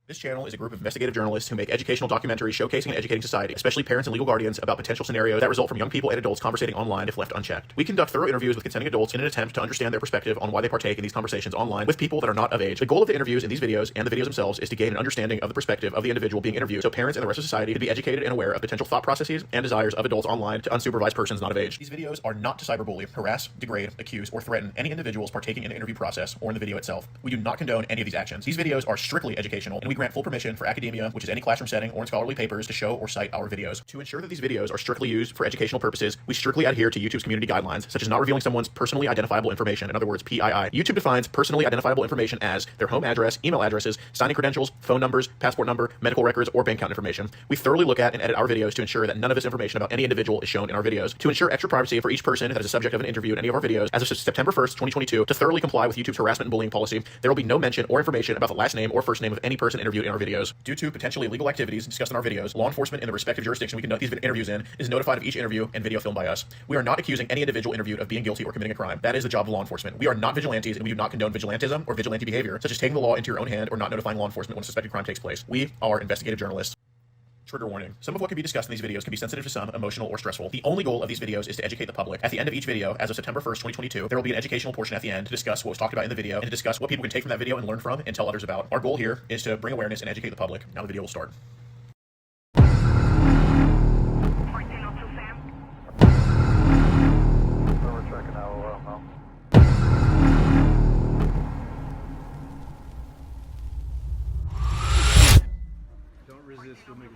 This channel is a group of investigative journalists who make educational documentaries showcasing and educating society, especially parents and legal guardians, about potential scenarios that result from young people and adults conversating online if left unchecked. We conduct thorough interviews with consenting adults in an attempt to understand their perspective on why they partake in these conversations online with people that are not of age. The goal of the interviews in these videos and the videos themselves is to gain an understanding of the perspective of the individual being interviewed, so parents and the rest of society can be educated and aware of potential thought processes and desires of adults online to unsupervised persons not of age. These videos are not to cyberbully, harass, degrade, accuse, or threaten any individuals partaking in the interview process or in the video itself. We do not condone any of these actions. These videos are strictly educational, and we grant full permission for academia, which is any classroom setting or in scholarly papers, to show or cite our videos. To ensure that these videos are strictly used for educational purposes, we strictly adhere to YouTube's community guidelines, such as not revealing someone's personally identifiable information, in other words, PII. YouTube defines personally identifiable information as their home address, email addresses, signing credentials, phone numbers, passport number, medical records, or bank account information. We thoroughly look at and edit our videos to ensure that none of this information about any individual is shown in our videos. To ensure extra privacy for each person that is a subject of an interview in any of our videos, as of September 1st, 2022, to thoroughly comply with YouTube's harassment and bullying policy, there will be no mention or information about the last name or first name of any person interviewed in our videos. Due to potentially illegal activities discussed in our videos, law enforcement in the respective jurisdiction we conduct these interviews in is notified of each interview and video filmed by us. We are not accusing any individual interviewed of being guilty or committing a crime. That is the job of law enforcement. We are not vigilantes, and we do not condone vigilantism or vigilante behavior, such as taking the law into your own hand or not notifying law enforcement when a suspected crime takes place. We are investigative journalists. Trigger warning. Some of what can be discussed in these videos can be sensitive to some, emotional, or stressful. The only goal of these videos is to educate the public. At the end of each video, as of September 1st, 2022, there will be an educational portion at the end to discuss what was talked about in the video and to discuss what people can take from that video and learn from and tell others about. Our goal here is to bring awareness and educate the public. Now the video will start. Don't resist, you'll make it.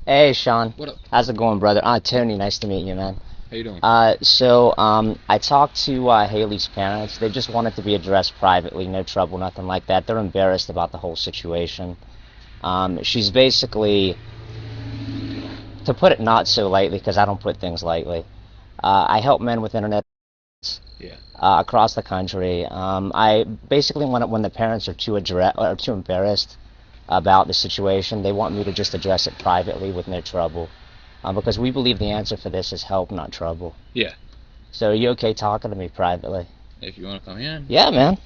Hey, Sean. What up? How's it going, brother? Tony, nice to meet you, man. How you doing? I talked to Haley's parents. They just wanted to be addressed privately, no trouble, nothing like that. They're embarrassed about the whole situation. She's basically, to put it not so lightly, because I don't put things lightly, I help men with internet across the country. I basically, when the parents are too embarrassed about the situation, they want me to just address it privately with no trouble, because we believe the answer for this is help, not trouble. Yeah. So are you okay talking to me privately? If you want to come in. Yeah, man.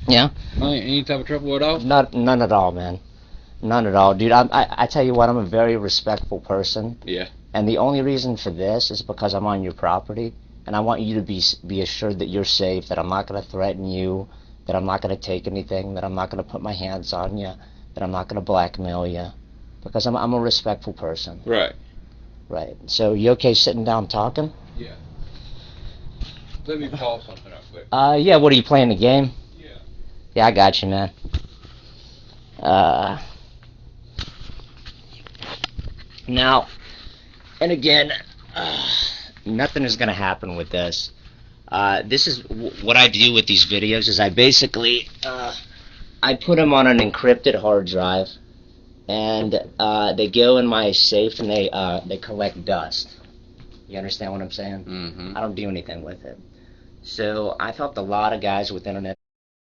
Yeah. Any type of trouble at all? None at all, man. None at all, dude. I tell you what, I'm a very respectful person. Yeah. And the only reason for this is because I'm on your property, and I want you to be assured that you're safe, that I'm not going to threaten you, that I'm not going to take anything, that I'm not going to put my hands on you, that I'm not going to blackmail you, because I'm a respectful person. Right. Right. So you okay sitting down talking? Yeah. Let me pause something up quick. Yeah, what are you playing, the game? Yeah. Yeah, I got you, man. Now, and again, nothing is going to happen with this. This is what I do with these videos, is I basically, I put them on an encrypted hard drive, and they go in my safe, and they collect dust. You understand what I'm saying? Mm-hmm. I don't do anything with it. So I've helped a lot of guys with internet,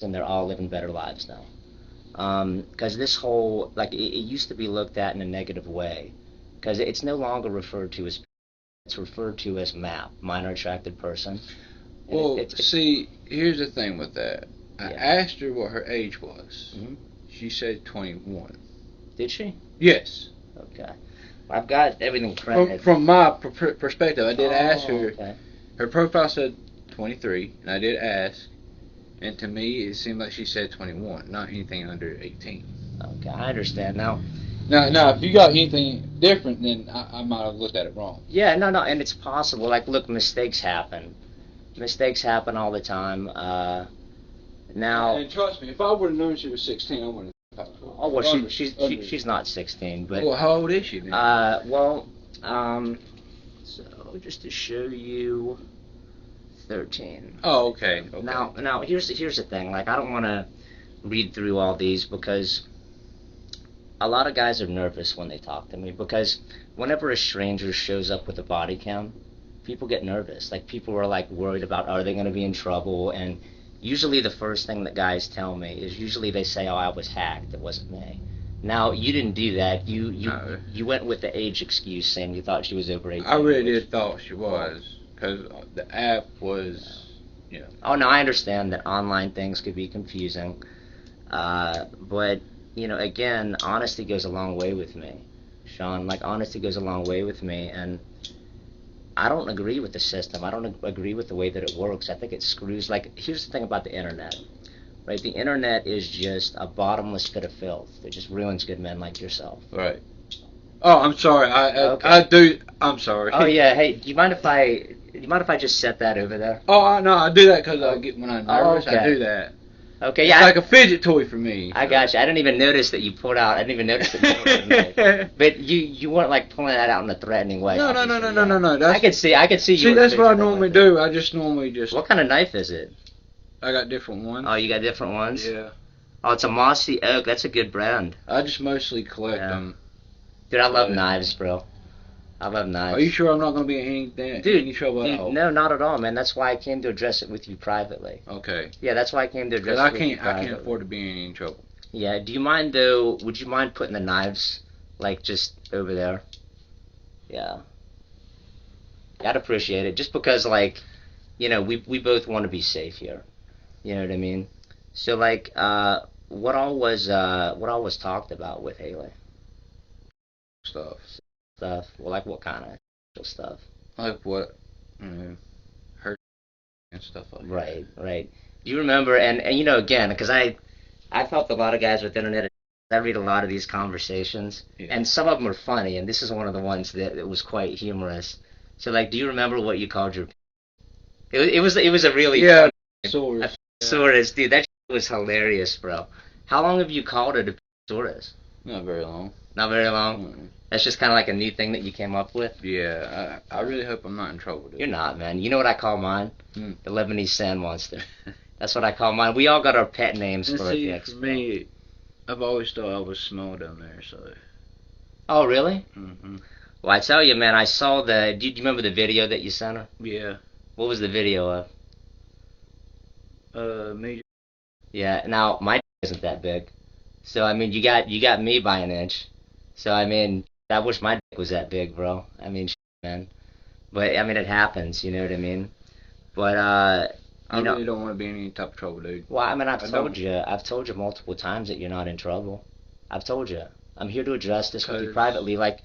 and they're all living better lives now. Because this whole, like, it used to be looked at in a negative way, because it's no longer referred to as, it's referred to as MAP, minor attracted person. And Well, see, here's the thing with that. I Yeah. asked her what her age was. Mm-hmm. She said 21. Did she? Yes. Okay. I've got everything printed. From my perspective, I did ask her. Okay. Her profile said 23, and I did ask. And to me, it seemed like she said 21, not anything under 18. Okay, I understand now. Now, if you got anything different, then I might have looked at it wrong. Yeah, no, and it's possible. Like, look, mistakes happen. Mistakes happen all the time. Now. And trust me, if I would have known she was 16, I wouldn't have. Oh well, she's not 16, but. Well, how old is she then? So just to show you, 13. Oh, okay. Okay. Now here's the thing. Like, I don't want to read through all these because a lot of guys are nervous when they talk to me, because whenever a stranger shows up with a body cam, people get nervous. Like, people are like worried about, are they going to be in trouble? And usually the first thing that guys tell me is usually they say, oh, I was hacked, it wasn't me. Now, you didn't do that. No. You went with the age excuse, saying you thought she was over 18. I really did thought she was, because the app was, you know. Oh, no, I understand that online things could be confusing. But, you know, again, honesty goes a long way with me, Sean. Like, honesty goes a long way with me, and I don't agree with the system. I don't agree with the way that it works. I think it screws. Like, here's the thing about the internet, right? The internet is just a bottomless pit of filth. It just ruins good men like yourself. Right. Oh, I'm sorry. Okay. I do. I'm sorry. Oh yeah. Hey, do you mind if I just set that over there? Oh, no, I do that because I get when I'm nervous. Okay. I do that. Okay. It's Yeah. like a fidget toy for me. I got you. I didn't even notice that you pulled out. I didn't even notice that you pulled out a knife. But you weren't like pulling that out in a threatening way. No. I could see. You. See, were that's what I fidgeting normally with it. do. I just normally just. What kind of knife is it? I got different ones. Oh, you got different ones? Yeah. Oh, it's a Mossy Oak. That's a good brand. I just mostly collect Yeah. them. Dude, I love knives, bro. I love knives. Are you sure I'm not going to be in any trouble at all? No, not at all, man. That's why I came to address it with you privately. Okay. Yeah, that's why I came to address Because it with you privately. I can't afford to be in any trouble. Yeah, do you mind, though, would you mind putting the knives, like, just over there? Yeah. I'd appreciate it, just because, like, you know, we both want to be safe here. You know what I mean? So, like, what all was talked about with Haley? Stuff. Well, like, what kind of stuff? Like what, hurt and stuff like that. Right. Do you remember, and you know, again, because I've helped a lot of guys with internet. I read a lot of these conversations, Yeah. and some of them are funny, and this is one of the ones that was quite humorous. So, like, do you remember what you called your... It was a really... Yeah, funny... sores. Saurus, dude, that was hilarious, bro. How long have you called it a Saurus? Not very long. Not very long? Mm. That's just kind of like a new thing that you came up with? Yeah, I really hope I'm not in trouble, dude. You're not, man. You know what I call mine? Hmm. The Lebanese sand monster. That's what I call mine. We all got our pet names And for see, the for expo. me, I've always thought I was small down there, so. Oh, really? Mm-hmm. Well, I tell you, man, I saw do you remember the video that you sent her? Yeah. What was the video of? Major. Yeah, now, my isn't that big. So, I mean, you got me by an inch. So, I mean, I wish my dick was that big, bro. I mean, man. But, I mean, it happens, you know what I mean? But, I really don't want to be in any type of trouble, dude. Well, I mean, I've told you multiple times that you're not in trouble. I've told you. I'm here to address this with you privately. Like,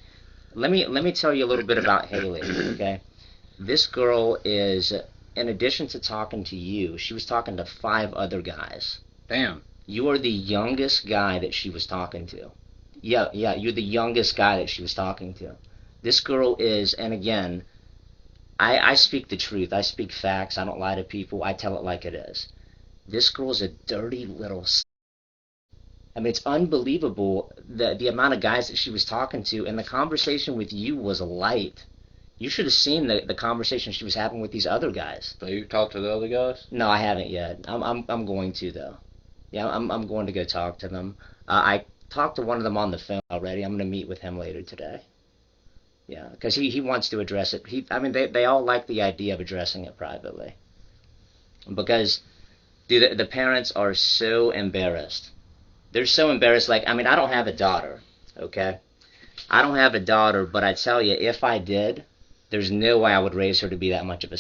let me tell you a little bit about Haley, okay? This girl is, in addition to talking to you, she was talking to 5 other guys. Damn. You are the youngest guy that she was talking to. Yeah, you're the youngest guy that she was talking to. This girl is, and again, I speak the truth. I speak facts. I don't lie to people. I tell it like it is. This girl's a dirty little I mean, it's unbelievable the amount of guys that she was talking to, and the conversation with you was light. You should have seen the conversation she was having with these other guys. So you talked to the other guys? No, I haven't yet. I'm going to, though. Yeah, I'm going to go talk to them. I talked to one of them on the phone already. I'm going to meet with him later today. Yeah, because he wants to address it. I mean, they all like the idea of addressing it privately. Because, dude, the parents are so embarrassed. They're so embarrassed. Like, I mean, I don't have a daughter, okay? I don't have a daughter, but I tell you, if I did, there's no way I would raise her to be that much of a...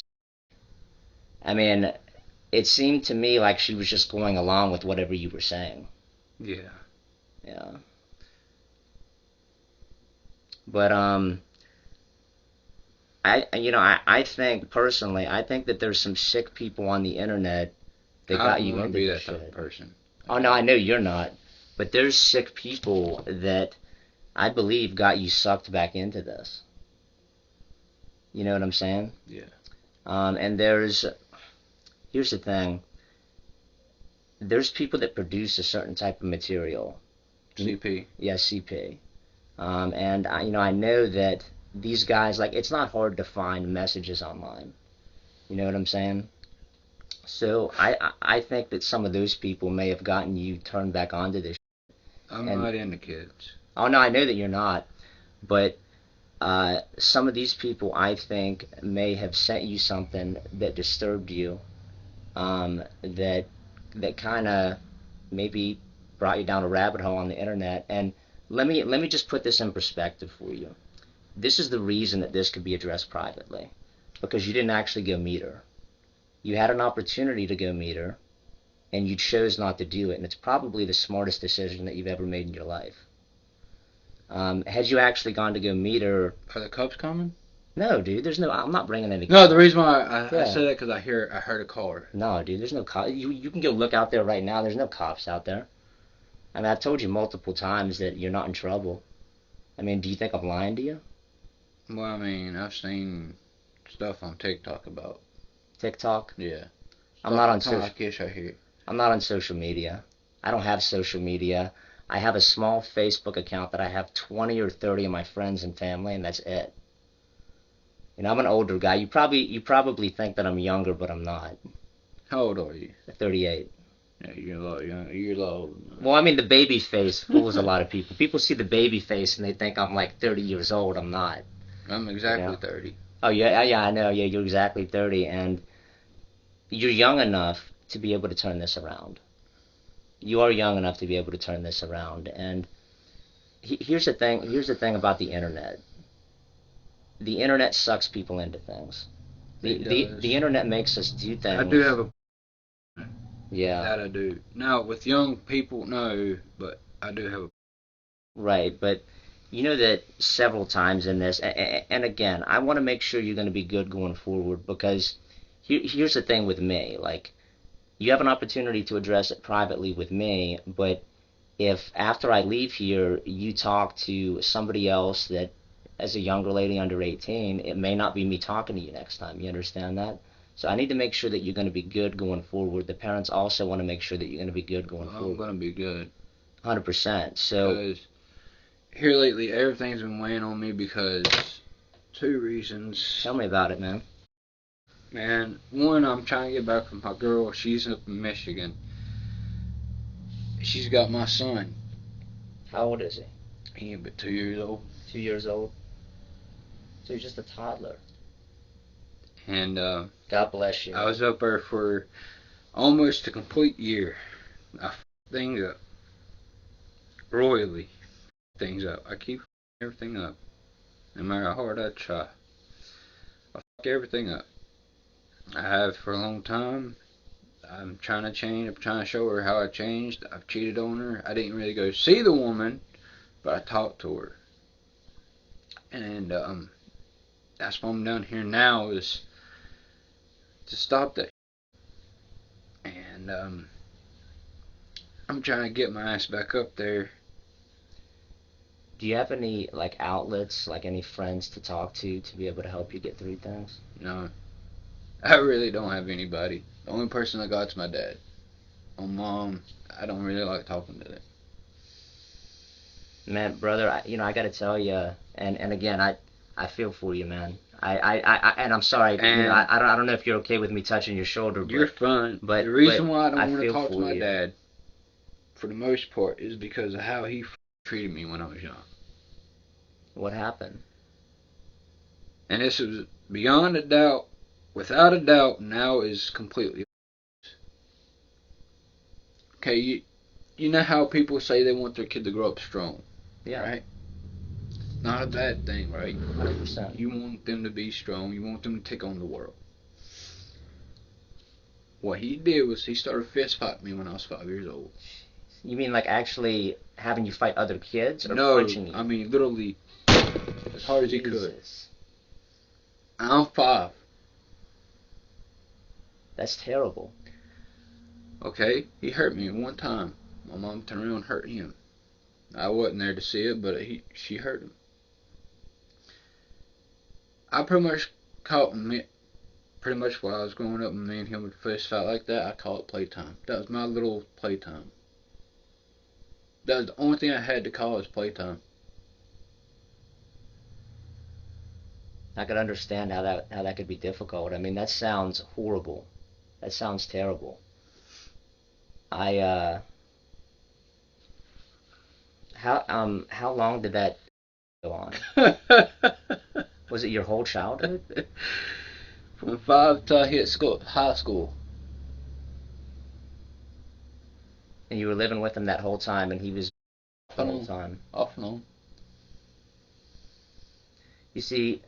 I mean, it seemed to me like she was just going along with whatever you were saying. Yeah. Yeah. But, I think, personally, I think that there's some sick people on the internet that got you into this shit. I don't want to be that type of person. Oh, no, I know you're not. But there's sick people that I believe got you sucked back into this. You know what I'm saying? Yeah. And here's the thing. There's people that produce a certain type of material. CP. Yeah, CP. And I know that these guys, like, it's not hard to find messages online. You know what I'm saying? So I think that some of those people may have gotten you turned back onto this. I'm And- not into kids. Oh no, I know that you're not, but some of these people I think may have sent you something that disturbed you, that kind of maybe brought you down a rabbit hole on the internet. And let me just put this in perspective for you. This is the reason that this could be addressed privately, because you didn't actually go meet her. You had an opportunity to go meet her, and you chose not to do it, and it's probably the smartest decision that you've ever made in your life. Had you actually gone to go meet her? Are the cops coming? No, dude. There's no. I'm not bringing any. No, the reason why I Yeah. said that because I heard a car. No, dude. There's no cops. You can go look out there right now. There's no cops out there. I mean, I've told you multiple times that you're not in trouble. I mean, do you think I'm lying to you? Well, I mean, I've seen stuff on TikTok about. TikTok. Yeah. I'm not on social. social. I hear. I'm not on social media. I don't have social media. I have a small Facebook account that I have 20 or 30 of my friends and family, and that's it. You know, I'm an older guy. You probably think that I'm younger, but I'm not. How old are you? 38. Yeah, you're a lot young. You're a lot older. Well, I mean, the baby face fools a lot of people. People see the baby face and they think I'm like 30 years old. I'm not. I'm exactly Yeah. 30. Oh, yeah, I know. Yeah, you're exactly 30, and you're young enough to be able to turn this around. You are young enough to be able to turn this around. And here's the thing. Here's the thing about the internet. The internet sucks people into things. The internet makes us do things. I do have a. Yeah. That I do. Now with young people, no, but I do have a. Right, but you know that several times in this, and again, I want to make sure you're going to be good going forward, because here's the thing with me. Like, you have an opportunity to address it privately with me, but if after I leave here you talk to somebody else that, as a younger lady under 18, it may not be me talking to you next time. You understand that? So I need to make sure that you're going to be good going forward. The parents also want to make sure that you're going to be good going I'm forward. gonna be good. 100%. So Because here lately, everything's been weighing on me because two reasons. tell me about it, man. Man, one, I'm trying to get back with my girl. She's up in Michigan. She's got my son. How old is he? He ain't but 2 years old. 2 years old. So he's just a toddler. And God bless you. I was up there for almost a complete year. I f***ed things up. Royally f***ed things up. I keep f***ing everything up. No matter how hard I try. I f*** everything up. I have for a long time. I'm trying to change. I'm trying to show her how I changed. I've cheated on her. I didn't really go see the woman, but I talked to her. And that's why I'm down here now, is to stop that. And I'm trying to get my ass back up there. Do you have any like outlets, like any friends to talk to be able to help you get through things? No, I really don't have anybody. The only person I got's my dad. My mom, I don't really like talking to them. Man, brother, I got to tell you, and again, I feel for you, man. And I'm sorry. And I don't know if you're okay with me touching your shoulder. You're but, fine. but the reason but why I don't I want to feel talk to for my you. dad, for the most part, is because of how he treated me when I was young. What happened? And this is beyond a doubt, without a doubt, now is completely. Okay, you know how people say they want their kid to grow up strong, Yeah. right? Not a bad thing, right? 100%. You want them to be strong. You want them to take on the world. What he did was he started fist fighting me when I was 5 years old. You mean like actually having you fight other kids, or No, punching you? I mean literally as hard as he could. Jesus. I'm 5. That's terrible. Okay, he hurt me one time. My mom turned around and hurt him. I wasn't there to see it, but she hurt him. I pretty much caught me. Pretty much while I was growing up and me and him would fist fight like that, I call it playtime. That was my little playtime. That was the only thing I had to call is playtime. I could understand how that could be difficult. I mean, that sounds horrible. That sounds terrible. I how long did that go on? Was it your whole childhood? From 5 till I hit high school. And you were living with him that whole time, and he was the whole time. Off and on. You see,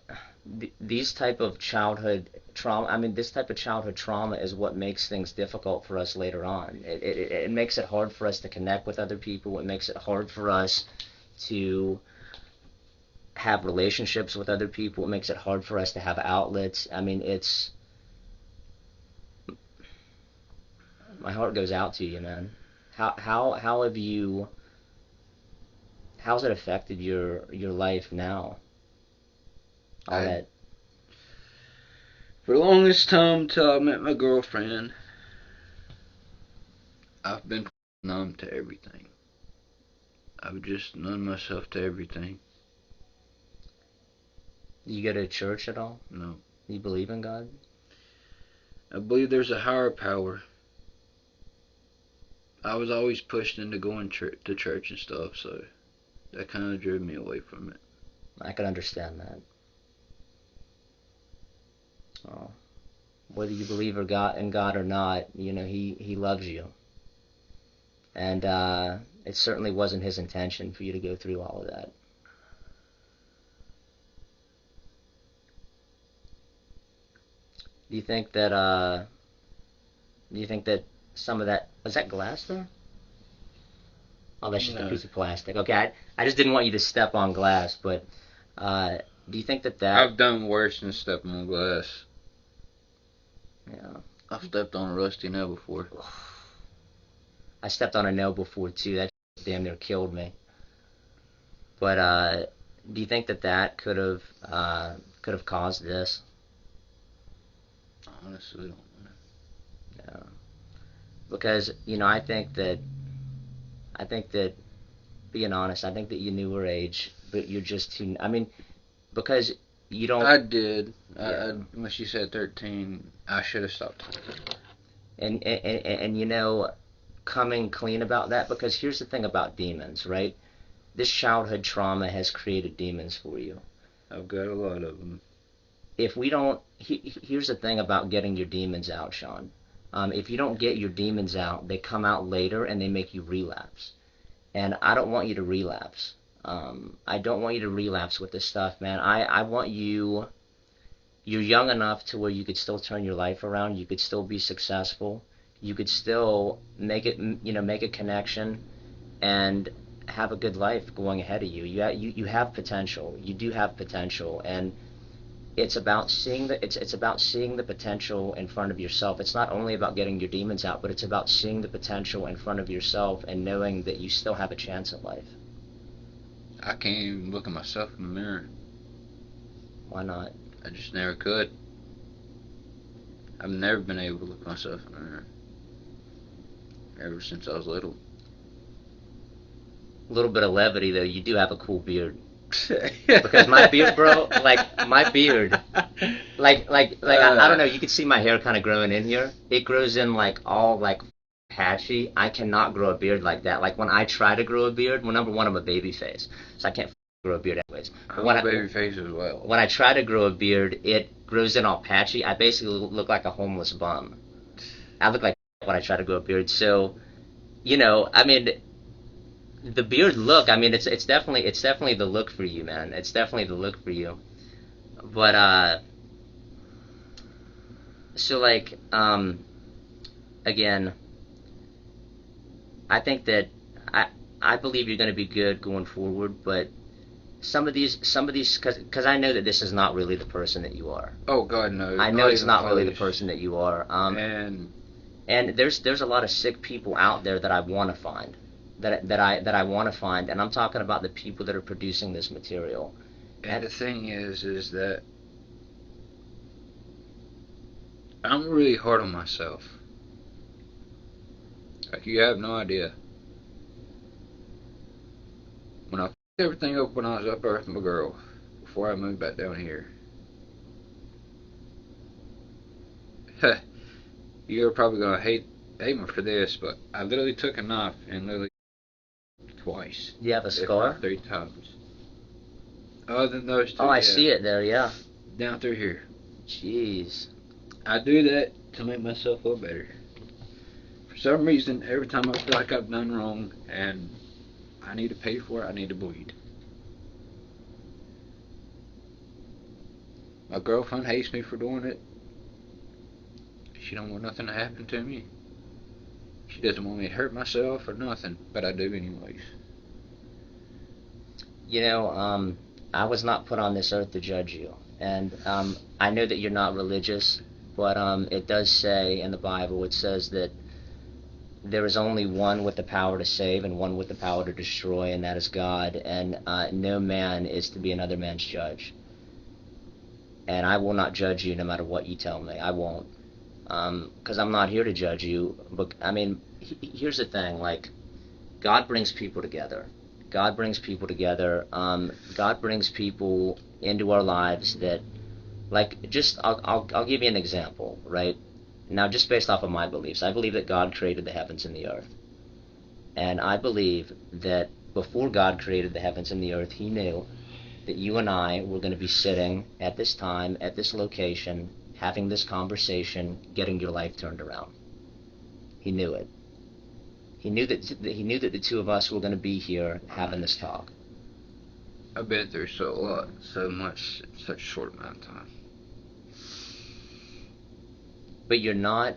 these type of childhood trauma. I mean, this type of childhood trauma is what makes things difficult for us later on. It makes it hard for us to connect with other people. It makes it hard for us to have relationships with other people. It makes it hard for us to have outlets. I mean, my heart goes out to you, man. How have you? How's it affected your life now? All that. For the longest time till I met my girlfriend, I've been numb to everything. I've just numbed myself to everything. You go to church at all? No. You believe in God? I believe there's a higher power. I was always pushed into going to church and stuff, so that kind of drove me away from it. I can understand that. Oh. Whether you believe in God or not, He loves you. And it certainly wasn't His intention for you to go through all of that. Do you think that some of that, was that glass there? Oh, that's just a piece of plastic. Okay, I just didn't want you to step on glass, but do you think that I've done worse than stepping on glass. Yeah. I've stepped on a rusty nail before. I stepped on a nail before too. That damn near killed me. But do you think that could have caused this? Honestly, I don't know. Yeah. Because I think that being honest, I think that you knew her age, but you're just too. I mean, because you don't. I did. Yeah. When she said 13, I should have stopped. And coming clean about that, because here's the thing about demons, right? This childhood trauma has created demons for you. I've got a lot of them. If we don't, here's the thing about getting your demons out, Sean. If you don't get your demons out, they come out later and they make you relapse. And I don't want you to relapse. I don't want you to relapse with this stuff, man. I want you. You're young enough to where you could still turn your life around. You could still be successful. You could still make a connection, and have a good life going ahead of you. You have potential. You do have potential, and it's about seeing the potential in front of yourself. It's not only about getting your demons out, but it's about seeing the potential in front of yourself and knowing that you still have a chance at life. I can't even look at myself in the mirror. Why not? I just never could. I've never been able to look at myself in the mirror. Ever since I was little. A little bit of levity though. You do have a cool beard. Because my beard, bro, my beard, I don't know, you can see my hair kind of growing in here. It grows in all patchy. I cannot grow a beard like that. Like when I try to grow a beard, well, number one, I'm a baby face, so I can't grow a beard anyways. I'm a baby face as well. When I try to grow a beard, it grows in all patchy. I basically look like a homeless bum. I look like when I try to grow a beard. So, I mean, the beard look, I mean, it's definitely the look for you, man. It's definitely the look for you. But so again, I think that I believe you're going to be good going forward, but some of these, because I know that this is not really the person that you are. Oh God, no. I know it's not really the person that you are. And there's a lot of sick people out there that I want to find. That I want to find, and I'm talking about the people that are producing this material. And the thing is that I'm really hard on myself. Like, you have no idea. When I f***ed everything up when I was up there with my girl, before I moved back down here, You're probably gonna hate me for this, but I literally took a knife and literally twice. Do you have a if scar? not 3 times. Other than those 2, Oh, I see it there, yeah. down through here. Jeez. I do that to make myself feel better. For some reason, every time I feel like I've done wrong and I need to pay for it, I need to bleed. My girlfriend hates me for doing it. She don't want nothing to happen to me. She doesn't want me to hurt myself or nothing, but I do anyways. You know, I was not put on this earth to judge you. And I know that you're not religious, but it does say in the Bible, it says that there is only one with the power to save and one with the power to destroy, and that is God. And no man is to be another man's judge. And I will not judge you no matter what you tell me. I won't. Because I'm not here to judge you. But, I mean, here's the thing. Like, God brings people together. God brings people together. God brings people into our lives that, like, just, I'll give you an example, right? Now, just based off of my beliefs, I believe that God created the heavens and the earth. And I believe that before God created the heavens and the earth, He knew that you and I were going to be sitting at this time, at this location, having this conversation, getting your life turned around. He knew it. He knew that the two of us were going to be here having this talk. I've been through so much in such a short amount of time. But you're not,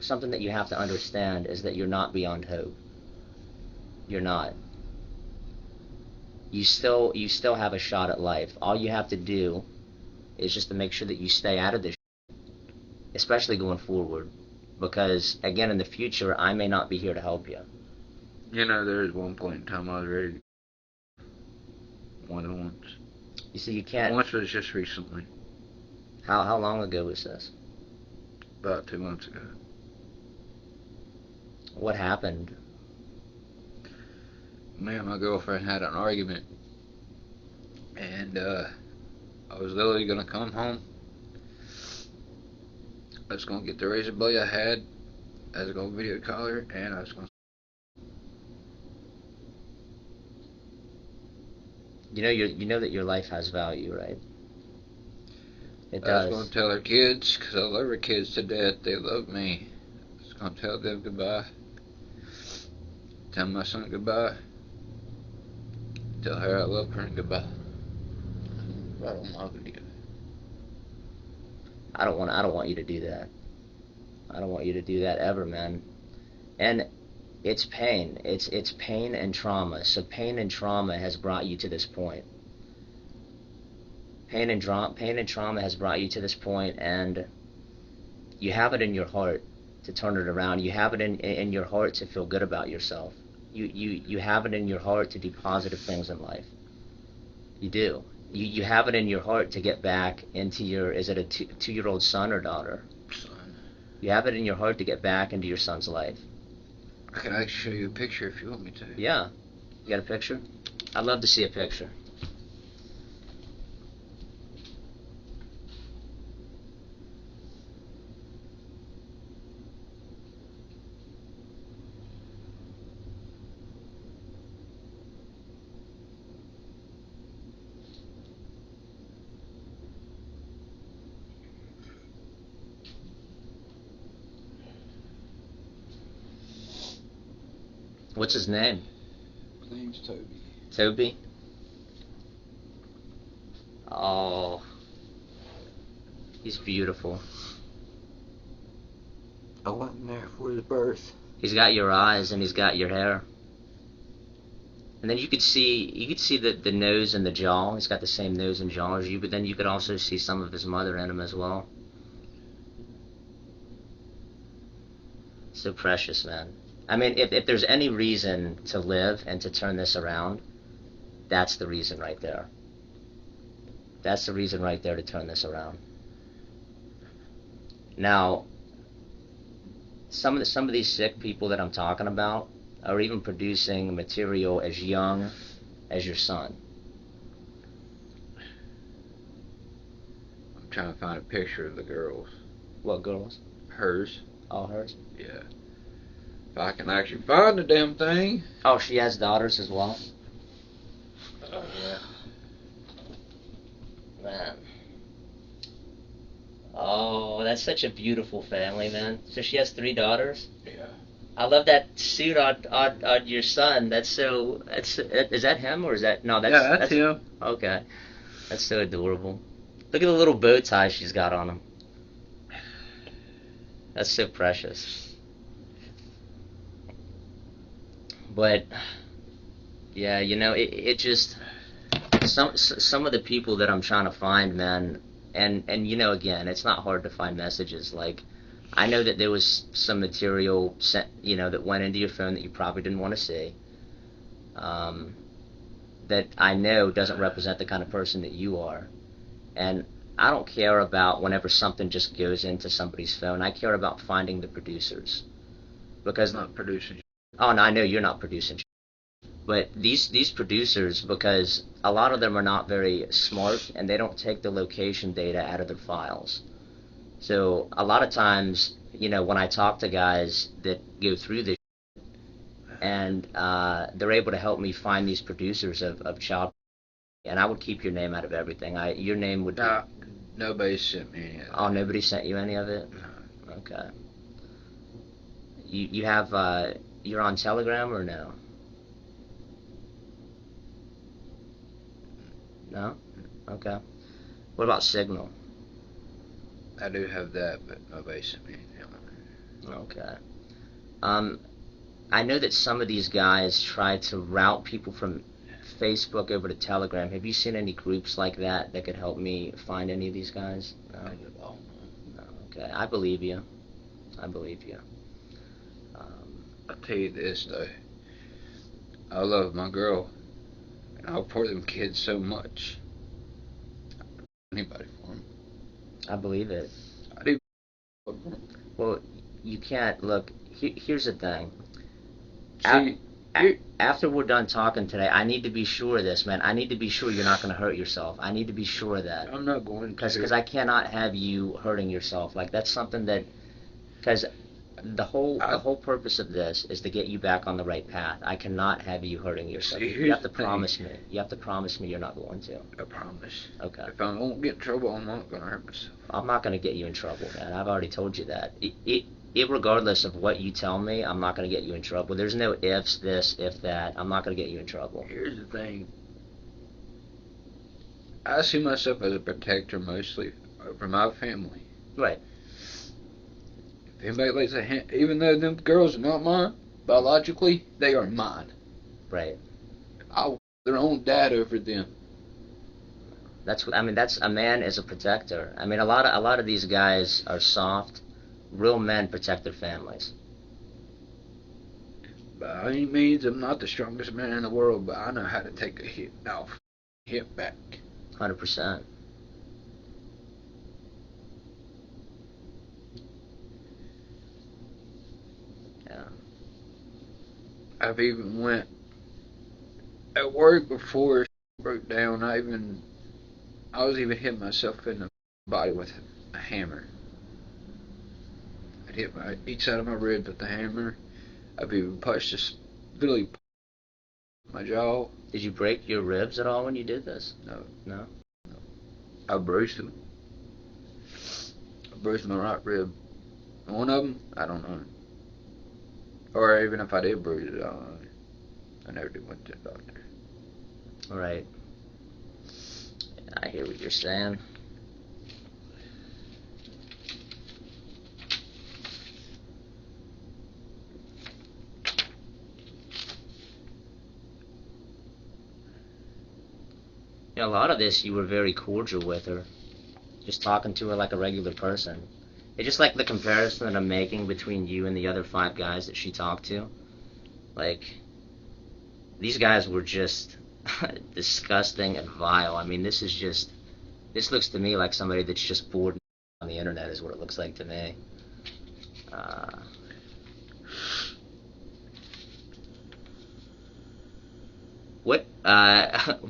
something that you have to understand is that you're not beyond hope. You're not. You still have a shot at life. All you have to do is just to make sure that you stay out of this, especially going forward. Because, again, in the future, I may not be here to help you. You know, there was one point in time I was ready to more than once. You see, you can't... Once was just recently. How long ago was this? About 2 months ago. What happened? Me and my girlfriend had an argument. And, I was literally going to come home. I was going to get the razor blade I had. I was going to video call her, and I was going to... You know that your life has value, right? It I does. was going to tell her kids, because I love her kids to death. They love me. I was going to tell them goodbye. Tell my son goodbye. Tell her I love her and goodbye. Right on my video. I don't want you to do that. I don't want you to do that ever, man. And it's pain. It's pain and trauma. So pain and trauma has brought you to this point. Pain and trauma has brought you to this point, and you have it in your heart to turn it around. You have it in your heart to feel good about yourself. You have it in your heart to do positive things in life. You do. You have it in your heart to get back into your, is it a 2-year-old son or daughter? Son. You have it in your heart to get back into your son's life. I can actually show you a picture if you want me to. Yeah. You got a picture? I'd love to see a picture. What's his name? His name's Toby. Toby? Oh. He's beautiful. I wasn't there for his birth. He's got your eyes and he's got your hair. And then you could see the nose and the jaw. He's got the same nose and jaw as you, but then you could also see some of his mother in him as well. So precious, man. I mean, if there's any reason to live and to turn this around, that's the reason right there. That's the reason right there to turn this around. Now, some of these sick people that I'm talking about are even producing material as young as your son. I'm trying to find a picture of the girls. What girls? Hers. All hers? Yeah. If I can actually find the damn thing. Oh, she has daughters as well? Yeah. Man. Oh, that's such a beautiful family, man. So she has 3 daughters? Yeah. I love that suit on your son. Is that him or is that, no, That's him. Okay. That's so adorable. Look at the little bow tie she's got on him. That's so precious. But yeah, it just some of the people that I'm trying to find, man, and again, it's not hard to find messages. Like, I know that there was some material sent, that went into your phone that you probably didn't want to see. That I know doesn't represent the kind of person that you are. And I don't care about whenever something just goes into somebody's phone. I care about finding the producers. Because Not producing. oh no, I know you're not producing. But these producers, because a lot of them are not very smart and they don't take the location data out of their files. So a lot of times, when I talk to guys that go through this and they're able to help me find these producers of child, and I would keep your name out of everything. Your name would be... Nobody sent me any of that. Oh, nobody sent you any of it? No. Okay. You have, you're on Telegram or no? No? Okay. What about Signal? I do have that, but nobody sent me anything. Okay. I know that some of these guys try to route people from Facebook over to Telegram. Have you seen any groups like that that could help me find any of these guys? No? No, okay. I believe you. I believe you. I'll tell you this, though. I love my girl, and I'll pour them kids so much. Anybody for them. I believe it. I do. Well, you can't, look, here's the thing. See, After we're done talking today, I need to be sure of this, man. I need to be sure you're not going to hurt yourself. I need to be sure of that. I'm not going to. Because I cannot have you hurting yourself. Like, that's something that... Because the whole purpose of this is to get you back on the right path. I cannot have you hurting yourself. See, You have to here's the thing. promise me. You have to promise me you're not going to. I promise. Okay. If I won't get in trouble, I'm not going to hurt myself. I'm not going to get you in trouble, man. I've already told you that. Irregardless of what you tell me, I'm not going to get you in trouble. There's no ifs, this, if that. I'm not going to get you in trouble. Here's the thing. I see myself as a protector mostly for my family. Right. If anybody lays a hand, even though them girls are not mine, biologically, they are mine. Right. I'll their own dad over them. That's a man is a protector. I mean, a lot of these guys are soft. Real men protect their families. By any means, I'm not the strongest man in the world, but I know how to take a hit. Now, hit back. 100%. Yeah. I've even went at work before it broke down. I was even hitting myself in the body with a hammer. I'd hit each side of my ribs with the hammer. I've even punched literally my jaw. Did you break your ribs at all when you did this? No. No? I bruised them. I bruised my right rib. One of them, I don't know. Or even if I did bruise it, I don't know. I never did went to the doctor. All right. I hear what you're saying. A lot of this you were very cordial with her, just talking to her like a regular person. It's just like the comparison that I'm making between you and the other 5 guys that she talked to. Like, these guys were just disgusting and vile. I mean, this looks to me like somebody that's just bored on the internet is what it looks like to me. What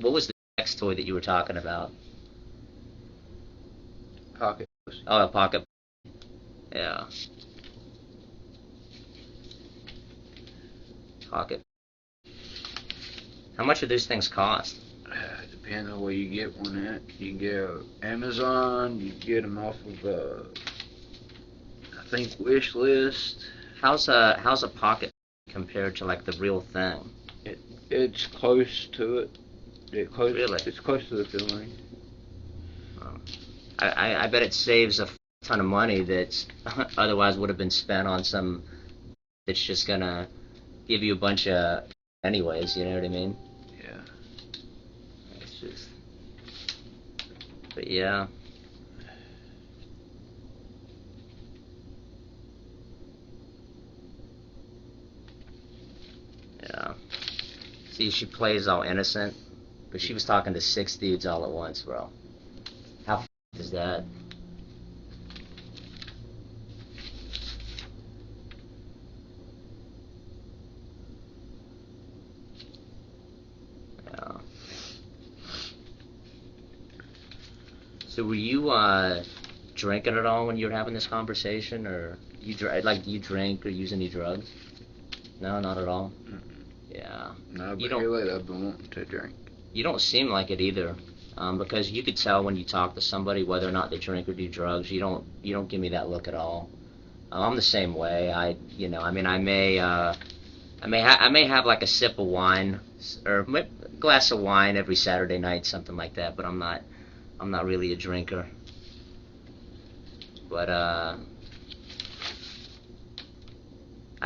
was the sex toy that you were talking about? Pocket. Oh, a pocket. Yeah. Pocket. How much do those things cost? Depending on where you get one at. You can get Amazon, you can get them off of, I think, Wishlist. How's a pocket compared to like the real thing? It's close to it. Really? It's close to the feeling. Oh. I bet it saves a ton of money that otherwise would have been spent on some that's just gonna give you a bunch of anyways, you know what I mean? Yeah. It's just, but yeah. Yeah. See, she plays all innocent, but she was talking to 6 dudes all at once, bro. How is that? Yeah. So were you drinking at all when you were having this conversation, or do you drink or use any drugs? No, not at all. Yeah. No, but You don't- here lately I've been wanting to drink. You don't seem like it either, because you could tell when you talk to somebody whether or not they drink or do drugs. You don't give me that look at all. I'm the same way. I may have like a sip of wine or a glass of wine every Saturday night, something like that. But I'm not really a drinker. But I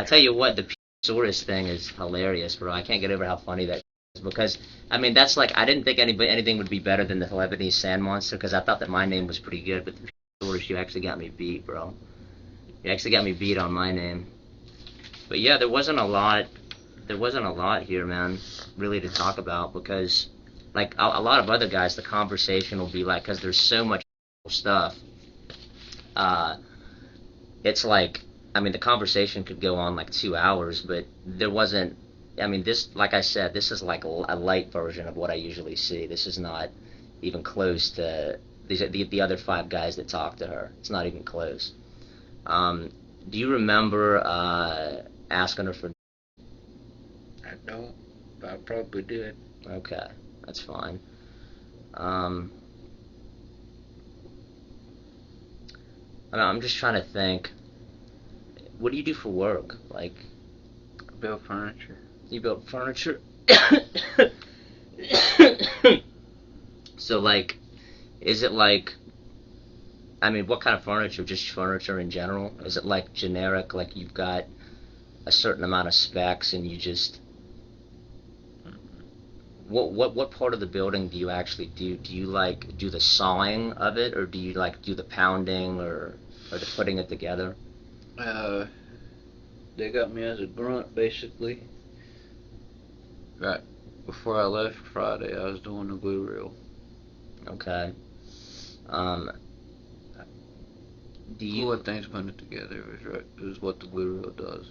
tell you what, the Saurus thing is hilarious, bro. I can't get over how funny that is because, I mean, that's like, I didn't think anything would be better than the Lebanese Sand Monster because I thought that my name was pretty good, but the Saurus, you actually got me beat, bro. You actually got me beat on my name. But yeah, there wasn't a lot here, man, really to talk about because, like, a lot of other guys, the conversation will be like, because there's so much stuff, it's like, I mean, the conversation could go on like 2 hours, but there wasn't, I mean, this, like I said, this is like a light version of what I usually see. This is not even close to the other 5 guys that talked to her. It's not even close. Do you remember asking her for? I don't, but I probably did. Okay, that's fine. I'm just trying to think. What do you do for work? Like, I build furniture. you build furniture? So, like, is it like, I mean, what kind of furniture? Just furniture in general? Is it like generic, like you've got a certain amount of specs and you just, what part of the building do you actually do? Do you like do the sawing of it, or do you like do the pounding or the putting it together? They got me as a grunt, basically. Right before I left Friday, I was doing the glue reel. Okay. Do you? Gluing things, putting it together is what the glue reel does.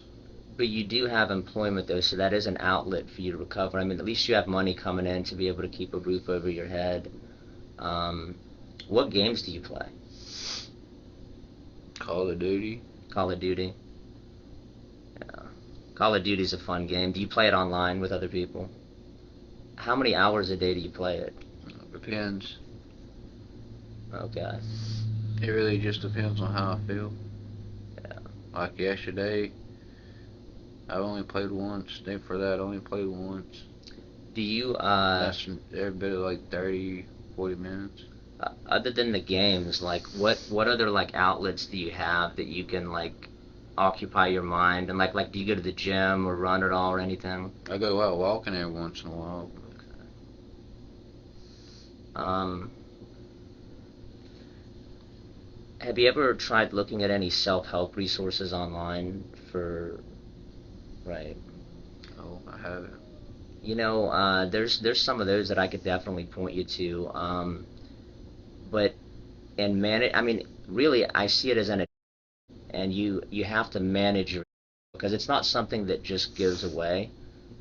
But you do have employment though, so that is an outlet for you to recover. I mean, at least you have money coming in to be able to keep a roof over your head. What games do you play? Call of Duty. Call of Duty. Yeah. Call of Duty's a fun game. Do you play it online with other people? How many hours a day do you play it? Depends. Okay. It really just depends on how I feel. Yeah. Like yesterday, I only played once. Day before that, I only played once. Do you, That's every bit of like 30, 40 minutes. other than the games, like, what other, like, outlets do you have that you can, like, occupy your mind? And, like, do you go to the gym or run at all or anything? I go out walking every once in a while. Have you ever tried looking at any self-help resources online for, right? Oh, I haven't. You know, there's some of those that I could definitely point you to, but I mean, really, I see it as and you have to manage your, because it's not something that just goes away.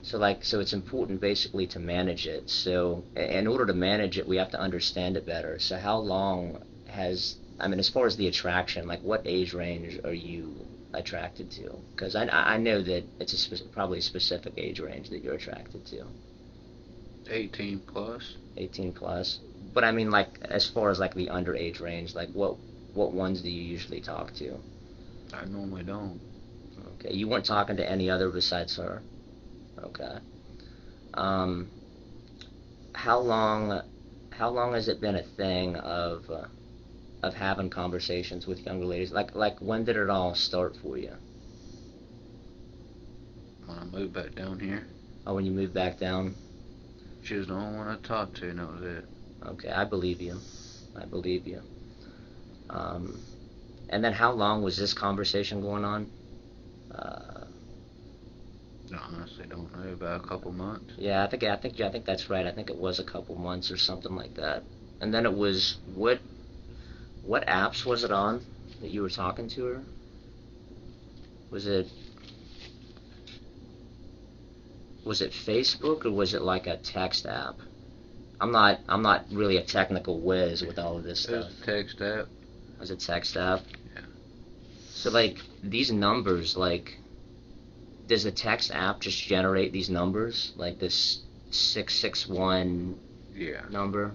So it's important basically to manage it. So in order to manage it, we have to understand it better. So how long has I mean, as far as the attraction, like what age range are you attracted to? Because I know that it's probably a specific age range that you're attracted to. 18 plus. 18 plus. But I mean, like, as far as like the underage range, like what ones do you usually talk to? I normally don't. Okay, you weren't talking to any other besides her. Okay. How long has it been a thing of having conversations with younger ladies? Like when did it all start for you? When I moved back down here, Oh, when you moved back down? she was the only one I talked to, and that was it. Okay, I believe you. And then how long was this conversation going on? I honestly don't know, about a couple months. Yeah, I think that's right. I think it was a couple months or something like that. And then it was what apps was it on that you were talking to her? Was it Facebook or was it like a text app? I'm not really a technical whiz with all of this It was stuff. a text app. Was it text app? Yeah. So like these numbers, like does the text app just generate these numbers like this 661 Yeah. number?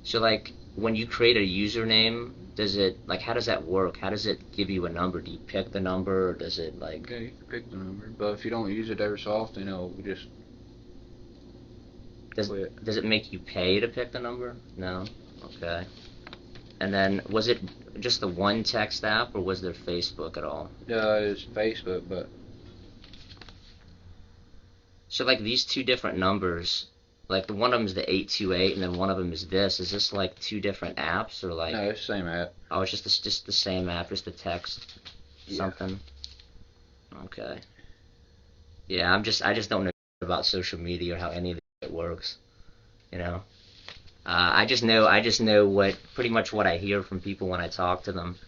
So like when you create a username, does it like how does that work? How does it give you a number? Do you pick the number or does it like Okay, you can pick the number, but if you don't use it every so often, it'll just quit. does it make you pay to pick the number? No. Okay. And then was it just the one text app or was there Facebook at all? It's Facebook, but So like these two different numbers, like the one of them is the 828 and then one of them is this. Is this like two different apps or like? no, it's the same app. Oh, it's just the same app, just the text something. Okay. Yeah, I just don't know about social media or how any of it works. You know. I just know what pretty much what I hear from people when I talk to them.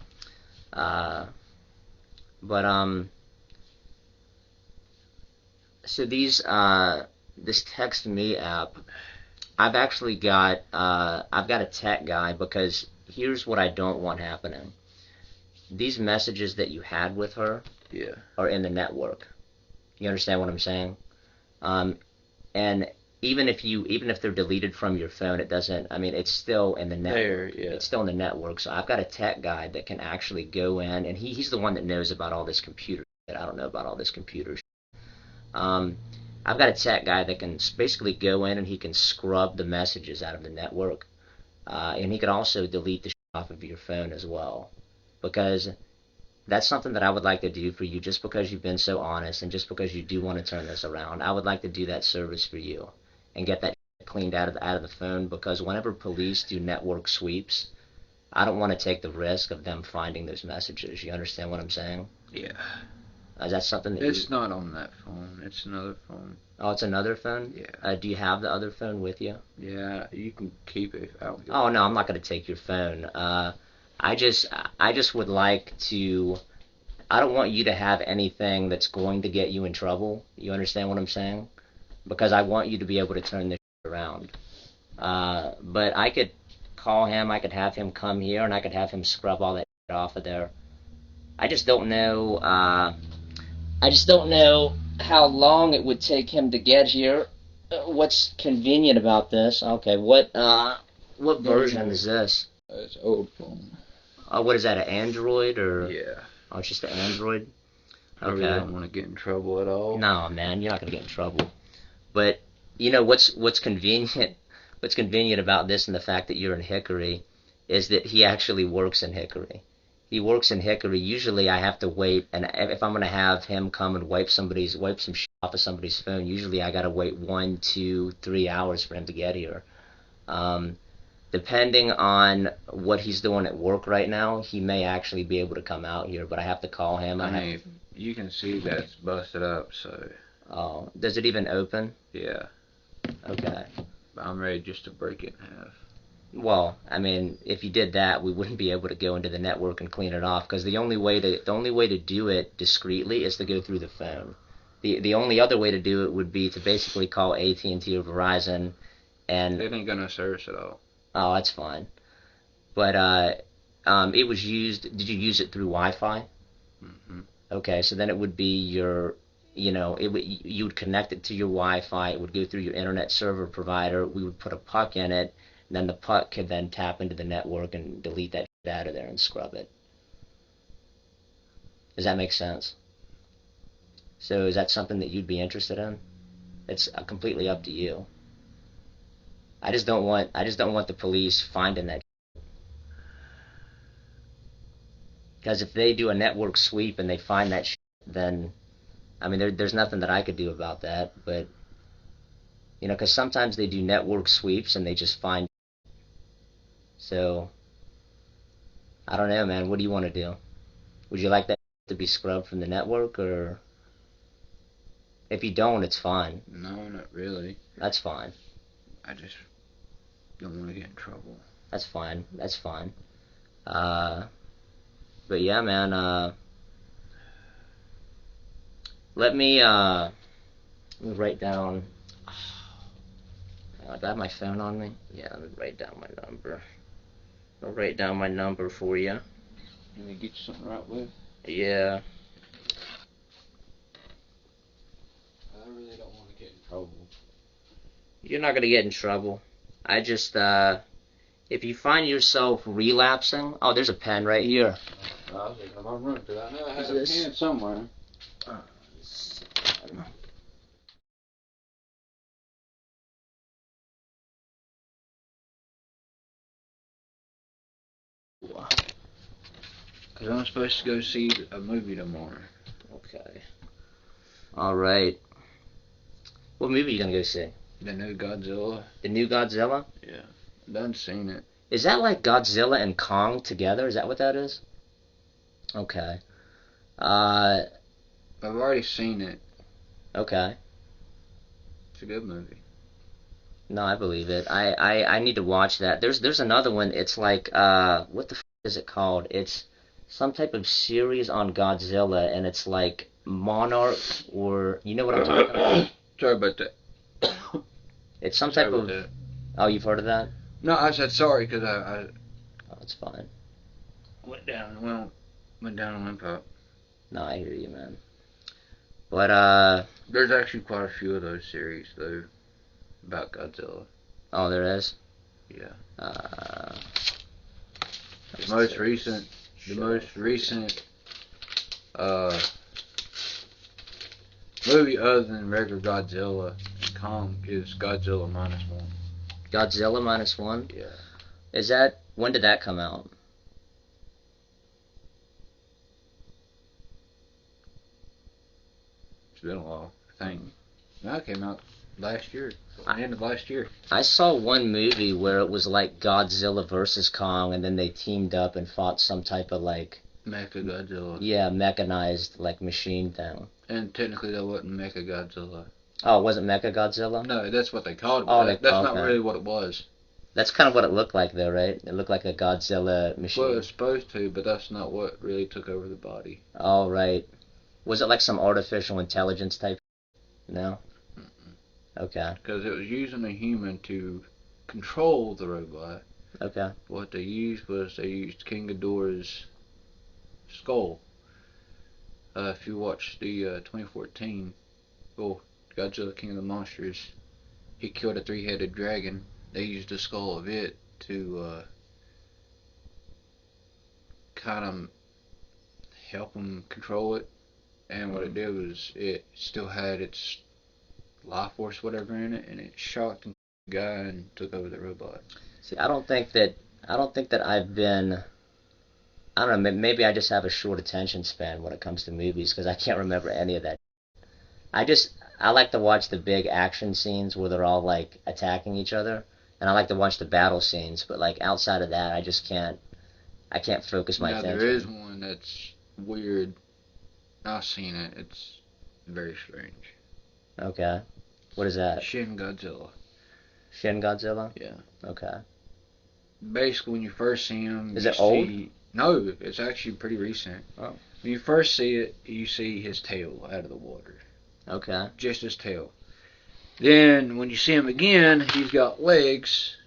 So this Text Me app, I've actually got a tech guy because here's what I don't want happening. These messages that you had with her are in the network. You understand what I'm saying? And even if they're deleted from your phone, it doesn't. I mean, it's still in the network. It's still in the network. So I've got a tech guy that can actually go in, and he's the one that knows about all this computer shit. I don't know about all this computer shit. I've got a tech guy that can basically go in and he can scrub the messages out of the network, and he could also delete the shit off of your phone as well, because that's something that I would like to do for you. Just because you've been so honest and just because you do want to turn this around, I would like to do that service for you and get that cleaned out of the phone, because whenever police do network sweeps, I don't want to take the risk of them finding those messages. You understand what I'm saying? Yeah. Is that something that It's not on that phone. It's another phone. Oh, it's another phone? Yeah. Do you have the other phone with you? Yeah, you can keep it. Oh, no, I'm not going to take your phone. I just would like to... I don't want you to have anything that's going to get you in trouble. You understand what I'm saying? Because I want you to be able to turn this around. But I could call him, I could have him come here, and I could have him scrub all that off of there. I just don't know how long it would take him to get here. What's convenient about this? Okay, what version is this? It's an old phone. What is that, an Android or? Yeah. Oh, it's just an Android? Okay. I really don't want to get in trouble at all. No, man, you're not gonna get in trouble. But you know what's convenient? What's convenient about this and the fact that you're in Hickory is that he actually works in Hickory. He works in Hickory. Usually I have to wait, and if I'm gonna have him come and wipe some shit off of somebody's phone, usually I gotta wait 1, 2, 3 hours for him to get here. Depending on what he's doing at work right now, he may actually be able to come out here, but I have to call him. I mean, you can see that's busted up, so. Oh, does it even open? Yeah. Okay. But I'm ready just to break it in half. Well, I mean, if you did that, we wouldn't be able to go into the network and clean it off, because the only way to do it discreetly is to go through the phone. The only other way to do it would be to basically call AT&T or Verizon, and It ain't gonna service at all. oh, that's fine. But I it was used. Did you use it through Wi-Fi? Mm-hmm. Okay, so then it would be your, you would connect it to your Wi-Fi. It would go through your internet server provider. We would put a puck in it, and then the puck could then tap into the network and delete that shit out of there and scrub it. Does that make sense? So is that something that you'd be interested in? It's completely up to you. I just don't want the police finding that. Because if they do a network sweep and they find that shit, then, I mean, there's nothing that I could do about that. But, because sometimes they do network sweeps and they just find. So, I don't know, man. What do you want to do? Would you like that to be scrubbed from the network, or if you don't, it's fine. No, not really. That's fine. I just don't want to get in trouble. That's fine. That's fine. But yeah, man. Let me write down. Do I have my phone on me? Yeah, let me write down my number. I'll write down my number for you. Let me get you something right with. Yeah. I really don't want to get in trouble. You're not gonna get in trouble. I just, if you find yourself relapsing, oh, there's a pen right here. I was thinking if I'm running through, I know I Is have a this- pen somewhere. Because I'm supposed to go see a movie tomorrow. Okay. All right. What movie are you gonna go see? The new Godzilla. The new Godzilla? Yeah. I done seen it. Is that like Godzilla and Kong together? Is that what that is? Okay. I've already seen it. Okay. It's a good movie. No, I believe it. I need to watch that. There's another one. It's like what the f is it called? It's some type of series on Godzilla, and it's like Monarch, or you know what I'm talking about? Sorry about that. It's some Sorry type about of. that. Oh, you've heard of that? No, I said sorry because I Oh, it's fine. went down and went up. No, I hear you, man. But There's actually quite a few of those series though about Godzilla. oh, there is. Yeah. Uh, The most recent movie other than regular Godzilla and Kong is Godzilla -1. Godzilla -1. Yeah. Is that, when did that come out? It's been a while, I think. That came out last year. The end of last year. I saw one movie where it was like Godzilla versus Kong, and then they teamed up and fought some type of like, Mecha Godzilla. yeah, mechanized like machine thing. And technically that wasn't Mecha Godzilla. Oh, it wasn't Mecha Godzilla? No, that's what they called it. Oh, That's not okay. really what it was. That's kind of what it looked like though, right? It looked like a Godzilla machine. Well, it was supposed to, but that's not what really took over the body. Oh, right. Was it like some artificial intelligence type? No? Okay. Because it was using a human to control the robot. Okay. What they used King Ghidorah's skull. If you watch the 2014, Godzilla King of the Monsters, he killed a 3-headed dragon. They used the skull of it to kind of help him control it. And what it did was it still had its life force, whatever, in it, and it shocked the guy and took over the robot. See, I don't think that I've been. I don't know. Maybe I just have a short attention span when it comes to movies because I can't remember any of that. I like to watch the big action scenes where they're all like attacking each other, and I like to watch the battle scenes. But like outside of that, I just can't. I can't focus my attention. There is one that's weird. I've seen it. It's very strange. Okay. What is that? Shin Godzilla. Shin Godzilla? Yeah. Okay. Basically, when you first see him, Is you it old? No, it's actually pretty recent. Oh. When you first see it, you see his tail out of the water. Okay. Just his tail. Then, when you see him again, he's got legs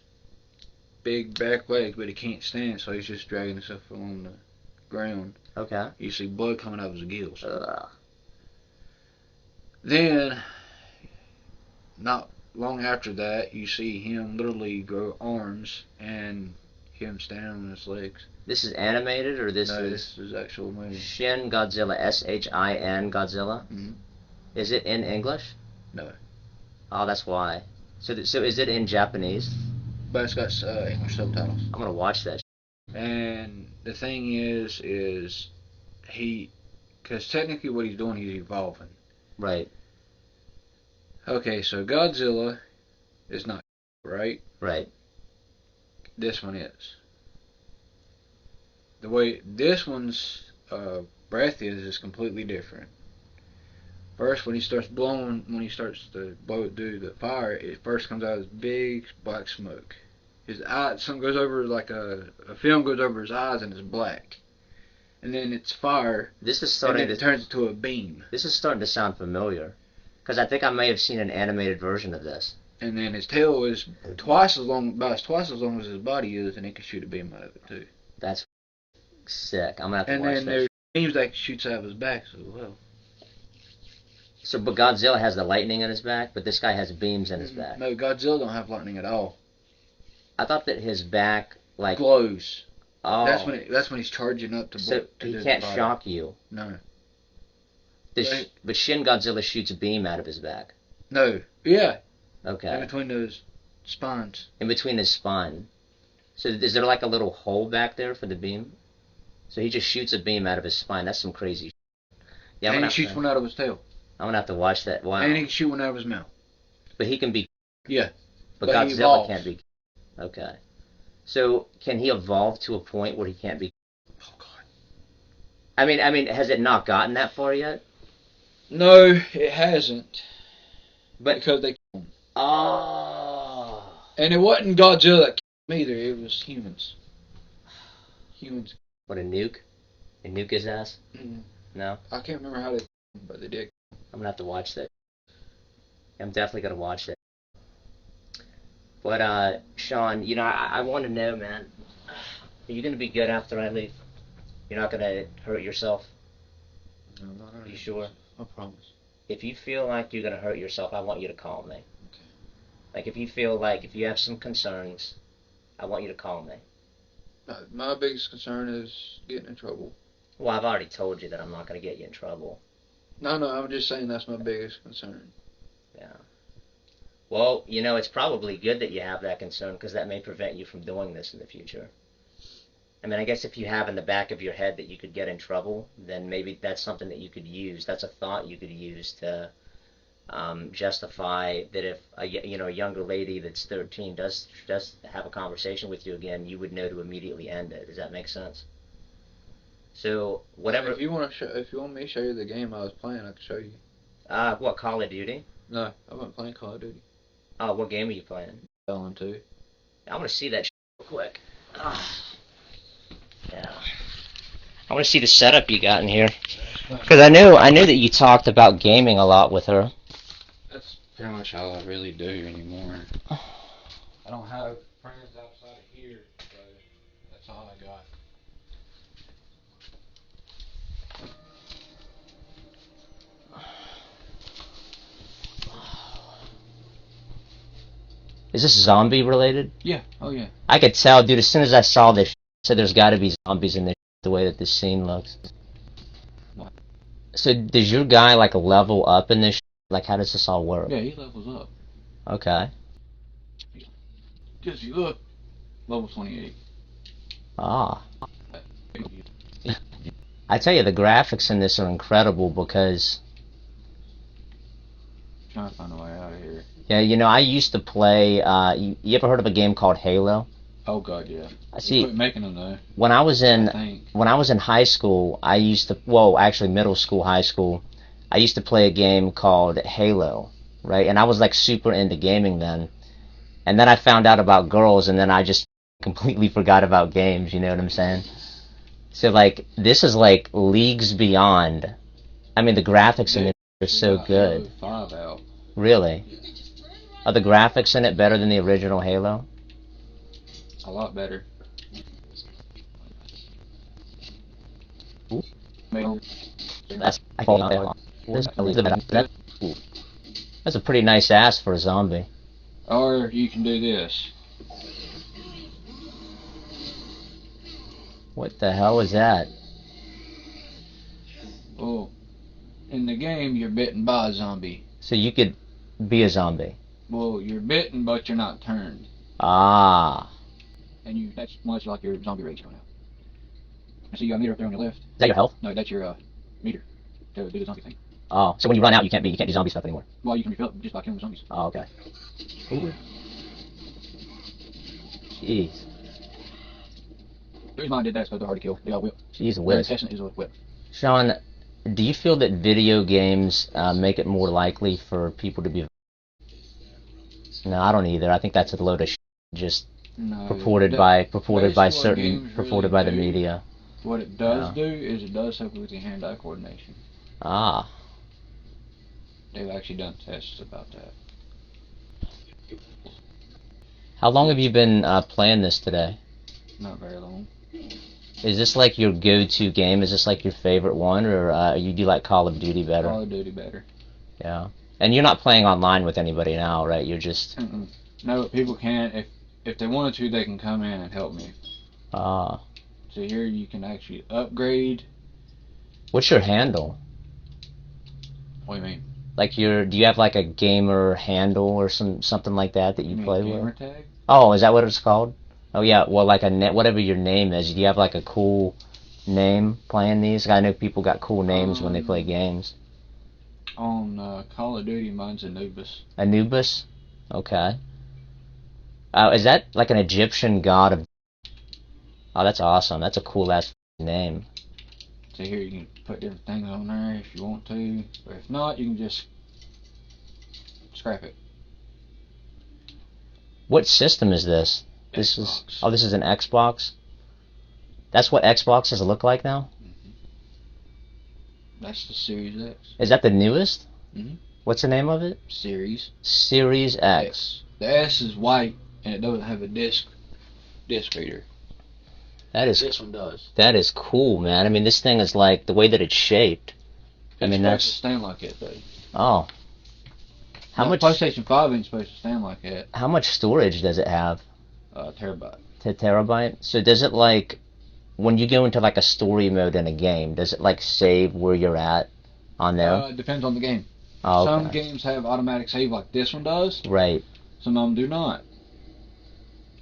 big back leg, but he can't stand, so he's just dragging himself along the ground. Okay. You see blood coming out of his gills. Ugh. Then, not long after that, you see him literally grow arms and him standing on his legs. This is animated, or this No, is this is actual movie. Shin Godzilla, SHIN Godzilla? Mhm. Is it in English? No. Oh, that's why. So is it in Japanese? But it's got English subtitles. I'm gonna watch that. And the thing is because technically what he's doing, he's evolving. Right. Okay, so Godzilla is not right. Right. This one is. The way this one's breath is completely different. First, when he starts to do the fire, it first comes out as big black smoke. His eye, something goes over, like a film goes over his eyes, and it's black. And then it's fire. This is and starting then it turns into a beam. This is starting to sound familiar, because I think I may have seen an animated version of this. And then his tail is twice as long as his body is, and he can shoot a beam out of it too. That's sick. I'm gonna have to And watch then that. there's beams that shoots out of his back as well. So, but Godzilla has the lightning in his back, but this guy has beams in his back. No, Godzilla don't have lightning at all. I thought that his back, like, Glows. oh, That's when he's charging up to. so to he do the can't fire. shock you. No. But Shin Godzilla shoots a beam out of his back. No. Yeah. Okay. In between those spines. In between his spine. So is there like a little hole back there for the beam? So he just shoots a beam out of his spine. That's some crazy shit. Yeah, And he shoots one out of his tail. I'm gonna have to watch that. Wow. And he can shoot one out of his mouth. But he can be. Yeah. But But he Godzilla evolves. can't be. Okay. So can he evolve to a point where he can't be? Oh God. I mean, has it not gotten that far yet? No, it hasn't. But Because they. oh, And it wasn't Godzilla that killed him either. It was humans. Humans. what a nuke! A nuke his ass? Mm. No, I can't remember how they killed him, but they did. I'm gonna have to watch that. I'm definitely gonna watch that. But Sean, you know, I want to know, man. Are you gonna be good after I leave? You're not gonna hurt yourself? No, not Are you sure? I promise. If you feel like you're gonna hurt yourself, I want you to call me. Okay. Like if you feel like if you have some concerns, I want you to call me. My biggest concern is getting in trouble. Well, I've already told you that I'm not gonna get you in trouble. No, I'm just saying that's my biggest concern. Yeah. Well, you know, it's probably good that you have that concern because that may prevent you from doing this in the future. I mean, I guess if you have in the back of your head that you could get in trouble, then maybe that's something that you could use. That's a thought you could use to justify that if a younger lady that's 13 does have a conversation with you again, you would know to immediately end it. Does that make sense? So whatever. If you want me to show you the game I was playing, I can show you. What, Call of Duty? No, I wasn't playing Call of Duty. Oh, what game are you playing? Ellen 2. I want to see that real quick. Yeah. I want to see the setup you got in here. Because I knew that you talked about gaming a lot with her. That's pretty much all I really do anymore. I don't have friends outside of here, so that's all I got. Is this zombie related? Yeah. Oh yeah. I could tell, dude, as soon as I saw this, so there's got to be zombies in this, the way that this scene looks. What? So does your guy like level up in this? Like, how does this all work? Yeah, he levels up. Okay. Just you look. Level 28. Ah. I tell you, the graphics in this are incredible because. Trying to find a way out of here. Yeah, you know, I used to play. You ever heard of a game called Halo? Oh God, yeah. I see. Quit making them though. When I was I in think. high school, I used to. Well, actually, middle school, high school, I used to play a game called Halo, right? And I was like super into gaming then. And then I found out about girls, and then I just completely forgot about games. You know what I'm saying? So like, this is like leagues beyond. I mean, the graphics in it are so good. Halo 5 out. Really? Are the graphics in it better than the original Halo? A lot better. That's that's a pretty nice ass for a zombie. Or you can do this. What the hell is that? Well, in the game, you're bitten by a zombie. So you could be a zombie. Well, you're bitten, but you're not turned. Ah. And that's much like your zombie rage going out. So you got a meter up there on your left. Is that your health? No, that's your meter to do the zombie thing. Oh, so when you run out, you can't do zombie stuff anymore. Well, you can refill it just by killing the zombies. Oh, okay. Ooh. Jeez. The reason why I did that is because they're hard to kill. They got whip. Jeez whiz. Intestine is a whip. Sean, do you feel that video games make it more likely for people to be... No, I don't either. I think that's a load of just purported by the media. What it does do is it does help with your hand-eye coordination. Ah. They've actually done tests about that. How long have you been playing this today? Not very long. Is this like your go-to game? Is this like your favorite one, or you do like Call of Duty better? Call of Duty better. Yeah. And you're not playing online with anybody now, right? You're just... No, but people can. If they wanted to, they can come in and help me. Ah. So here you can actually upgrade. What's your handle? What do you mean? Like do you have like a gamer handle or something like that you play with? Gamer tag? Oh, is that what it's called? Oh yeah, well like whatever your name is. Do you have like a cool name playing these? I know people got cool names when they play games. On Call of Duty, mine's Anubis. Anubis? Okay. Is that like an Egyptian god of... Oh, that's awesome. That's a cool ass name. So here you can put different things on there if you want to, or if not, you can just scrap it. What system is this? This is an Xbox. That's what Xboxes look like now. That's the Series X. Is that the newest? Mm-hmm. What's the name of it? Series. Series X. The S is white and it doesn't have a disc reader. This one does. That is cool, man. I mean, this thing is like the way that it's shaped. It's supposed to stand like it, though. Oh. How much? PlayStation 5 ain't supposed to stand like that. How much storage does it have? Terabyte. Terabyte. So does it like, when you go into like a story mode in a game, does it like save where you're at on there? It depends on the game. Oh, okay. Some games have automatic save like this one does. Right. Some of them do not.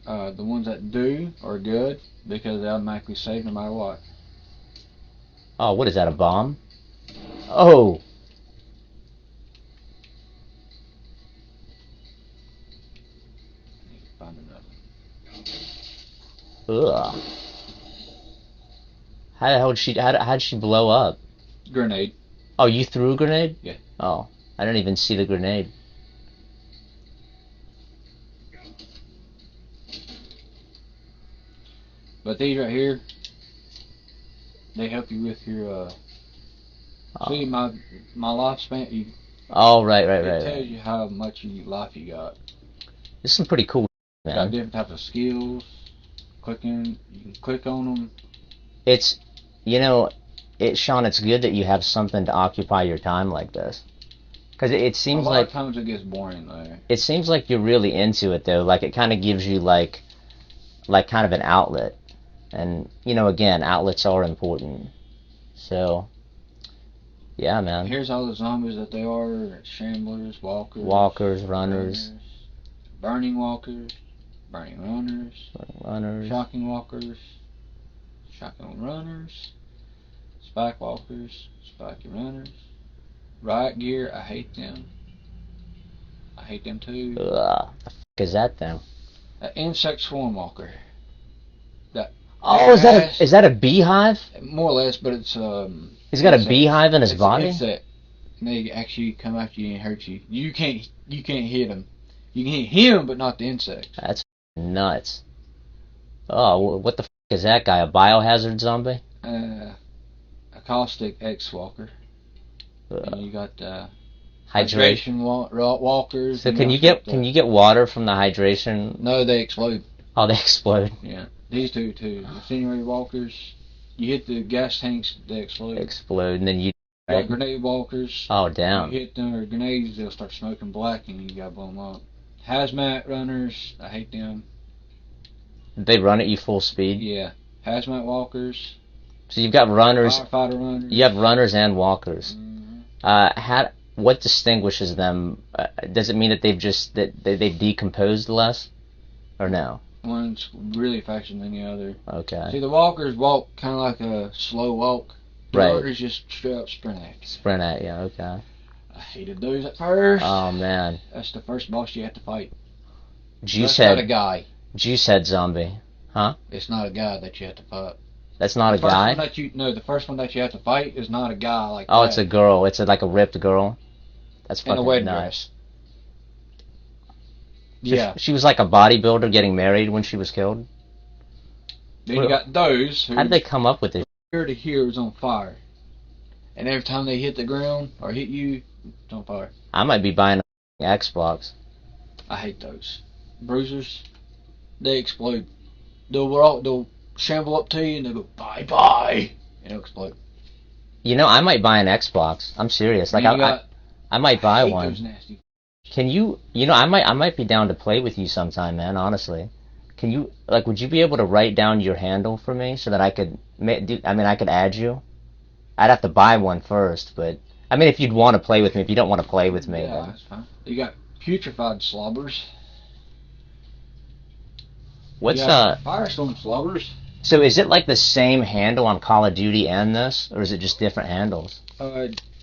The ones that do are good because they automatically save no matter what. Oh, what is that, a bomb? Oh! Find another. Ugh. How the hell how'd she blow up? Grenade. Oh, you threw a grenade? Yeah. Oh, I didn't even see the grenade. But these right here, they help you with your, see my lifespan, Oh, right. it tells you how much life you got. This is some pretty cool, man. Got different types of skills, you can click on them. It's, Sean, it's good that you have something to occupy your time like this. Because it seems like... A lot like... of times it gets boring, though. It seems like you're really into it, though. Like, it kind of gives you, like kind of an outlet. And, again, outlets are important. So, yeah, man. Here's all the zombies that they are. Shamblers, walkers. Walkers, runners. Burning walkers. Burning runners. Shocking walkers. Shocking runners. Spike walkers. Spiky runners. Riot gear, I hate them. I hate them too. Ugh, the f*** is that then? Insect swarm walker. Oh, is that a beehive? More or less, but it's He's got a beehive in his body? Insect. And they actually come after you and hurt you. You can't hit them. You can hit him, but not the insect. That's nuts. Oh, what the f*** is that guy? A biohazard zombie? A caustic X walker. And you got hydration walkers. So can you get water from the hydration? No, they explode. Oh, they explode. Yeah, these two too. The incendiary walkers, you hit the gas tanks, they explode. Explode, and then you. You Right? got grenade walkers. Oh, damn. You hit them or grenades, they'll start smoking black, and you gotta blow them up. Hazmat runners, I hate them. They run at you full speed. Yeah, hazmat walkers. So you've got runners. Firefighter runners. You have runners and walkers. Mm-hmm. What distinguishes them? Does it mean that they've decomposed less, or no? One's really faster than the other. Okay. See, the walkers walk kind of like a slow walk. The Right. runners just straight up sprint at you. Sprint at you. Okay. I hated those at first. Oh man. That's the first boss you have to fight. Juice That's not a head. guy. Juice head zombie. Huh? It's not a guy that you have to fight. That's not a The first guy. one the first one that you have to fight is not a guy like Oh, that. it's a girl. It's like a ripped girl. That's in a fucking wedding nice. dress. So Yeah. She was like a bodybuilder getting married when she was killed. Then you got those who How did they come up with this? here to here is on fire. And every time they hit the ground or hit you, it's on fire. I might be buying an Xbox. I hate those. Bruisers, they explode. They'll shamble up to you and they'll go bye bye and they'll explode. You know, I might buy an Xbox. I'm serious. Like I might buy hate one. those nasty. Can you? You know, I might be down to play with you sometime, man. Honestly, can you? Like, would you be able to write down your handle for me so that I could? I could add you. I'd have to buy one first, but I mean, if you'd want to play with me, if you don't want to play with me, Yeah, then that's fine. You got putrefied slobbers. what's You got Firestorm slobbers. So is it like the same handle on Call of Duty and this, or is it just different handles?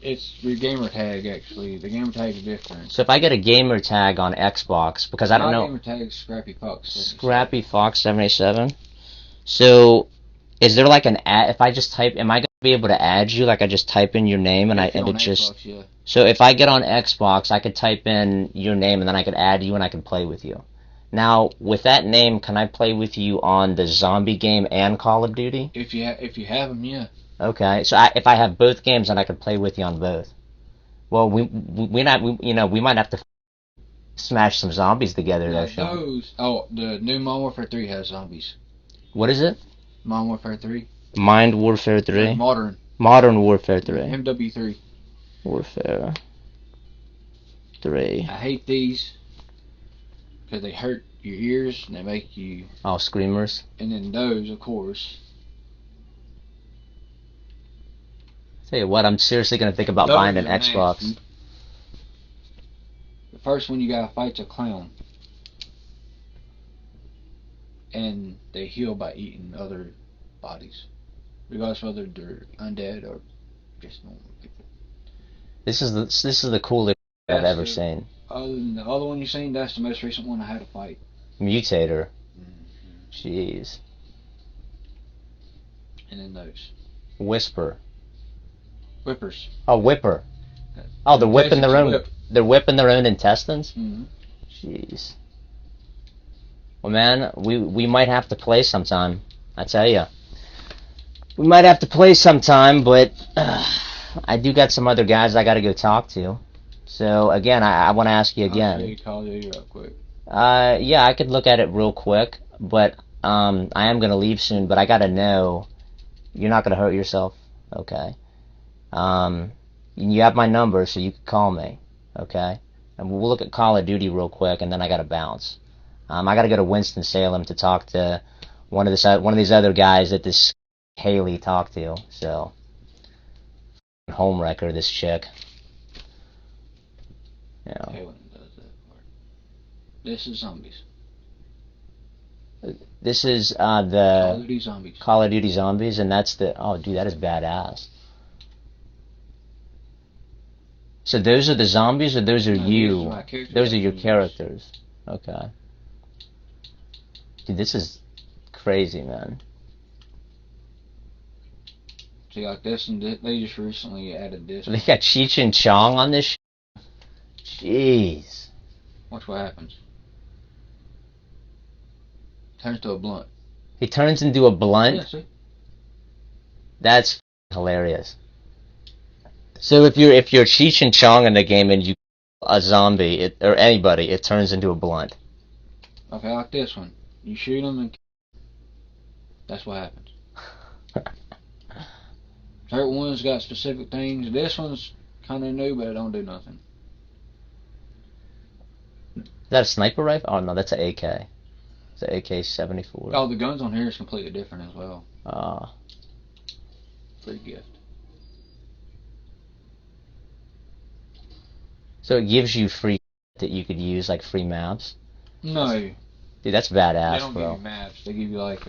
It's your gamer tag actually. The gamer tag is different. So if I get a gamer tag on Xbox, because I don't know. Gamer tag is Scrappy Fox. Scrappy Fox 787. So, is there like an ad? If I just type, am I gonna be able to add you? Like I just type in your name and If you're it on just. Xbox, yeah. So if I get on Xbox, I could type in your name and then I could add you and I could play with you. Now, with that name, can I play with you on the zombie game and Call of Duty? If you have them, yeah. Okay, so if I have both games, then I could play with you on both. Well, we might have to smash some zombies together though, Sean. The new Modern Warfare 3 has zombies. What is it? Modern Warfare 3. Mind Warfare 3. Modern Warfare 3. MW3. Warfare 3. I hate these because they hurt your ears and they make you. Oh, screamers. And then those, of course. Tell you what, I'm seriously gonna think about Those buying an are Xbox. nasty. The first one you gotta fight's a clown. And they heal by eating other bodies. Regardless of whether they're undead or just normal people. This is the coolest I've ever seen. Other than the other one you've seen, that's the most recent one I had to fight. Mutator. Jeez. And then those. Whisper. Whippers. Oh, Whipper. Oh, they're whipping their own. Whip. They're whipping their own intestines. Mm-hmm. Jeez. Well, man, we might have to play sometime. I tell you, we might have to play sometime. But I do got some other guys I got to go talk to. So again, I want to ask you again. I'll call you real quick. Yeah, I could look at it real quick, but I am gonna leave soon. But I gotta know you're not gonna hurt yourself, okay? You have my number, so you can call me, okay? And we'll look at Call of Duty real quick, and then I gotta bounce. I gotta go to Winston-Salem to talk to one of these other guys that this Haley talked to. So, homewrecker, this chick. Yeah. Okay, when does that work? This is zombies. This is Call the of Duty zombies. Call of Duty Zombies, and that's the... Oh, dude, that is badass. So those are the zombies, or those are No, you? these are my characters. Those are your characters. Okay. Dude, this is crazy, man. See, like this, and they just recently added this. They got Cheech and Chong on this. Jeez. Watch what happens. Turns to a blunt. He turns into a blunt. Yeah, see? That's hilarious. So if you're Cheech and Chong in the game and you a zombie or anybody, it turns into a blunt. Okay, like this one. You shoot them, and that's what happens. Certain ones got specific things. This one's kind of new, but it don't do nothing. Is that a sniper rifle? Oh, no, that's an AK. It's an AK-74. Oh, the guns on here is completely different as well. Free gift. So it gives you free that you could use, like free maps? No. Dude, that's badass, They don't bro. give you maps. They give you like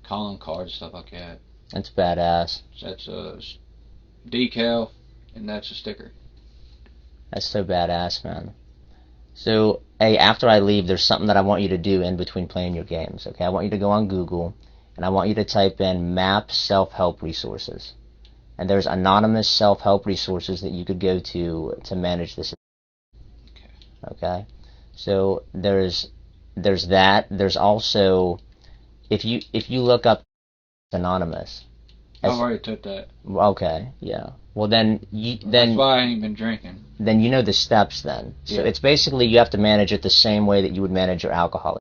calling cards, stuff like that. That's badass. That's a decal, and that's a sticker. That's so badass, man. So, hey, after I leave, there's something that I want you to do in between playing your games, okay? I want you to go on Google, and I want you to type in map self-help resources. And there's anonymous self-help resources that you could go to manage this. Okay? So, there's that. There's also, if you look up anonymous. I've already took that. Okay, yeah. Well, then that's why I ain't been drinking. Then you know the steps. Then, so yeah. It's basically you have to manage it the same way that you would manage your alcohol.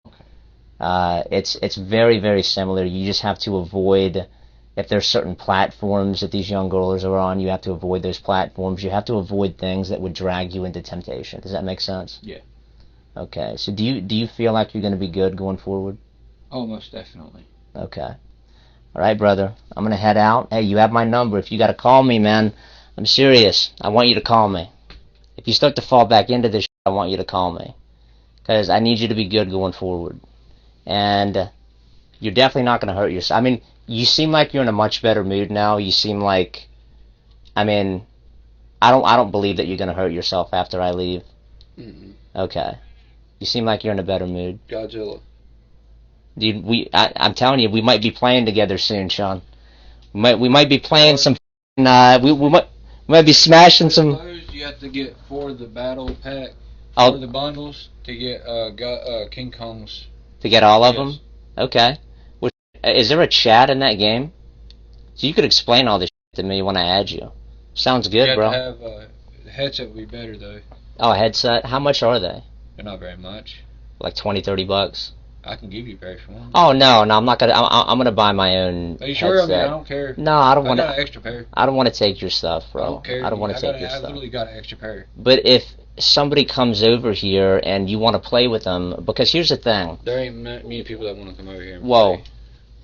Okay. It's very, very similar. You just have to avoid, if there's certain platforms that these young girls are on, you have to avoid those platforms. You have to avoid things that would drag you into temptation. Does that make sense? Yeah. Okay. So do you feel like you're going to be good going forward? Oh, most definitely. Okay. All right, brother. I'm going to head out. Hey, you have my number. If you got to call me, man, I'm serious. I want you to call me. If you start to fall back into this shit, I want you to call me. Because I need you to be good going forward. And you're definitely not going to hurt yourself. I mean, you seem like you're in a much better mood now. You seem like, I mean, I don't believe that you're going to hurt yourself after I leave. Mm-mm. Okay. You seem like you're in a better mood. Godzilla. Dude, I'm telling you, we might be playing together soon, Sean. We might be playing some. We might be smashing some. You have to get for the battle pack, for the bundles to get King Kong's. To get all of them. Okay. Is there a chat in that game? So you could explain all this shit to me when I add you. Sounds good, bro. You have to have the headset would be better though. Oh, a headset. How much are they? They're not very much. Like $20-$30. I can give you a pair if you want. Oh no, I'm not gonna. I'm gonna buy my own. Are you sure? Headset. I mean, I don't care. No, I don't want to. I got an extra pair. I don't want to take your stuff, bro. I don't care. I don't want to take your stuff. I literally got an extra pair. But if somebody comes over here and you want to play with them, because here's the thing. There ain't many people that want to come over here and Whoa.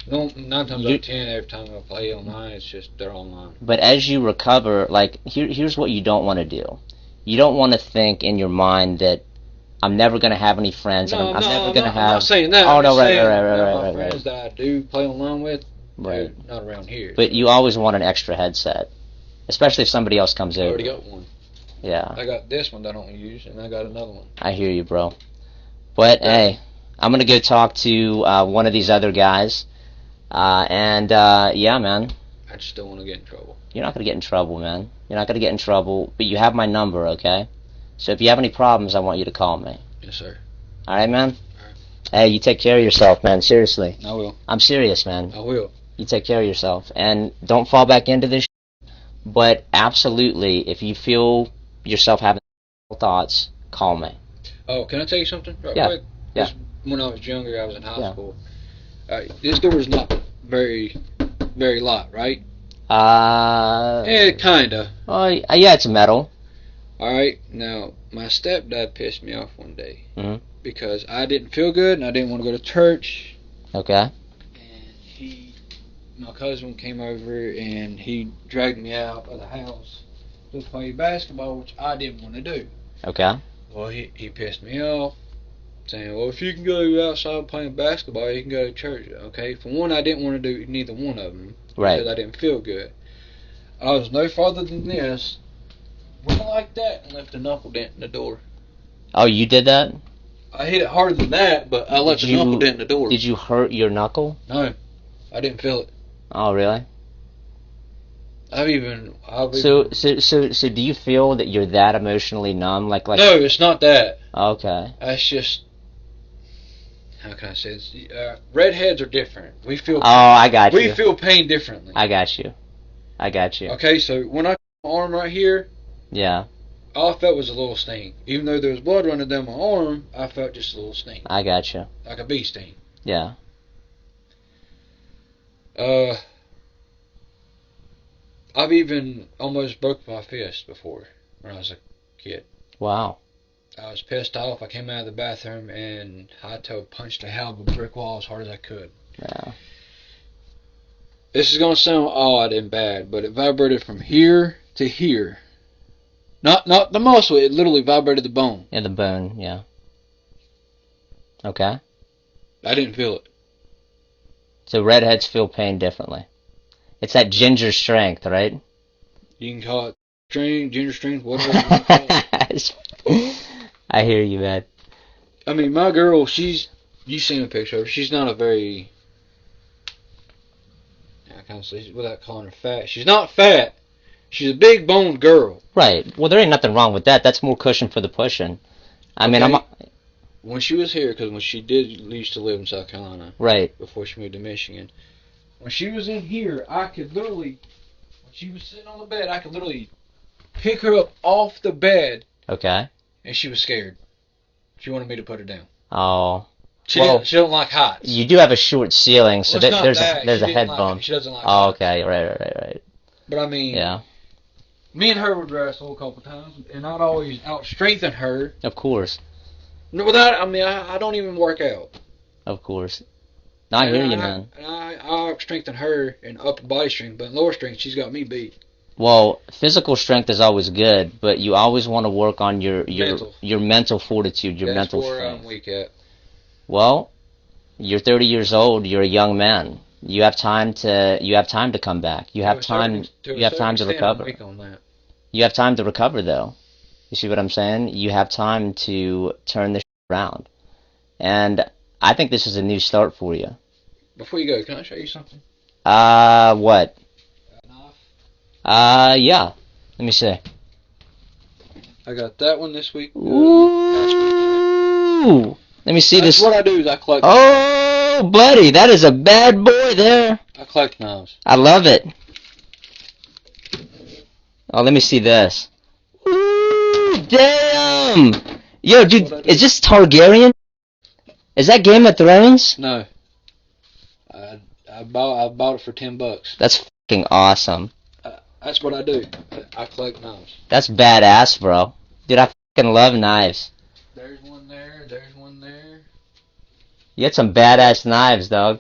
play. 9 times out of 10, every time I play online, it's just they're online. But as you recover, like here's what you don't want to do. You don't want to think in your mind that I'm never going to have any friends, and I'm never going to have. I'm not saying that. Oh no, right. My friends that I do play online with, right, not around here. But you always want an extra headset, especially if somebody else comes over. I already got one. Yeah. I got this one that I don't use, and I got another one. I hear you, bro. But hey, I'm gonna go talk to one of these other guys, yeah, man. I just don't want to get in trouble. You're not gonna get in trouble, man. You're not gonna get in trouble. But you have my number, okay? So if you have any problems, I want you to call me. Yes, sir. All right, man? All right. Hey, you take care of yourself, man. Seriously. I will. I'm serious, man. I will. You take care of yourself. And don't fall back into this shit. But absolutely, if you feel yourself having thoughts, call me. Oh, can I tell you something right Yeah. quick? Yeah. When I was younger, I was in high school. This door is not very locked, right? Kinda. Oh, yeah, it's metal. Alright, now, my stepdad pissed me off one day. Mm-hmm. Because I didn't feel good, and I didn't want to go to church. Okay. And my cousin came over, and he dragged me out of the house to play basketball, which I didn't want to do. Okay. Well, he pissed me off, saying, well, if you can go outside playing basketball, you can go to church. Okay, for one, I didn't want to do neither one of them. Right. Because I didn't feel good. I was no farther than this, went like that, and left a knuckle dent in the door. Oh, you did that? I hit it harder than that, but I left a knuckle dent in the door. Did you hurt your knuckle? No, I didn't feel it. Oh, really? So do you feel that you're that emotionally numb? Like no, it's not that. Okay. That's just, how can I say this? Redheads are different. We feel. Oh, I got you. We feel pain differently. I got you. Okay, so when I cut my arm right here. Yeah. All I felt was a little sting. Even though there was blood running down my arm, I felt just a little sting. I gotcha. Like a bee sting. Yeah. I've even almost broke my fist before when I was a kid. Wow. I was pissed off. I came out of the bathroom and high-toe punched a hell of a brick wall as hard as I could. Yeah. This is going to sound odd and bad, but it vibrated from here to here. Not the muscle, it literally vibrated the bone. Yeah, the bone, yeah. Okay. I didn't feel it. So redheads feel pain differently. It's that ginger strength, right? You can call it strength, ginger strength, whatever you want to call it. I hear you, man. I mean, my girl, you've seen a picture of her. She's not a very, I can't say without calling her fat. She's not fat. She's a big boned girl. Right. Well, there ain't nothing wrong with that. That's more cushion for the pushing. I mean, Okay. When she was here, because when she used to live in South Carolina. Right. Before she moved to Michigan. When she was in here, I could literally, when she was sitting on the bed, I could literally pick her up off the bed. Okay. And she was scared. She wanted me to put her down. Oh. She Well, don't like heights. You do have a short ceiling, so Well, it's not there's that. a She didn't head like bump. it. She doesn't like Oh, heights. okay. Right. But I mean, Yeah. me and her would wrestle a couple times, and I'd always out-strengthen her. Of course. No, without, I mean, I don't even work out. Of course. No, I hear you, man. And I out-strengthen her in upper body strength, but in lower strength, she's got me beat. Well, physical strength is always good, but you always want to work on your mental fortitude, your mental That's where strength. I'm weak at. Well, you're 30 years old. You're a young man. You have time to come back. You have time to recover. I'm weak on that. You have time to recover, though. You see what I'm saying? You have time to turn this around. And I think this is a new start for you. Before you go, can I show you something? What? A knife. Yeah. Let me see. I got that one this week. Ooh. Let me see That's this. what I do is I collect. Oh, buddy, that is a bad boy there. I collect knives. I love it. Oh, let me see this. Ooh, damn. Yo, dude, is this Targaryen? Is that Game of Thrones? No. I bought it for $10. That's fucking awesome. That's what I do. I collect knives. That's badass, bro. Dude, I fucking love knives. There's one there. There's one there. You got some badass knives, dog.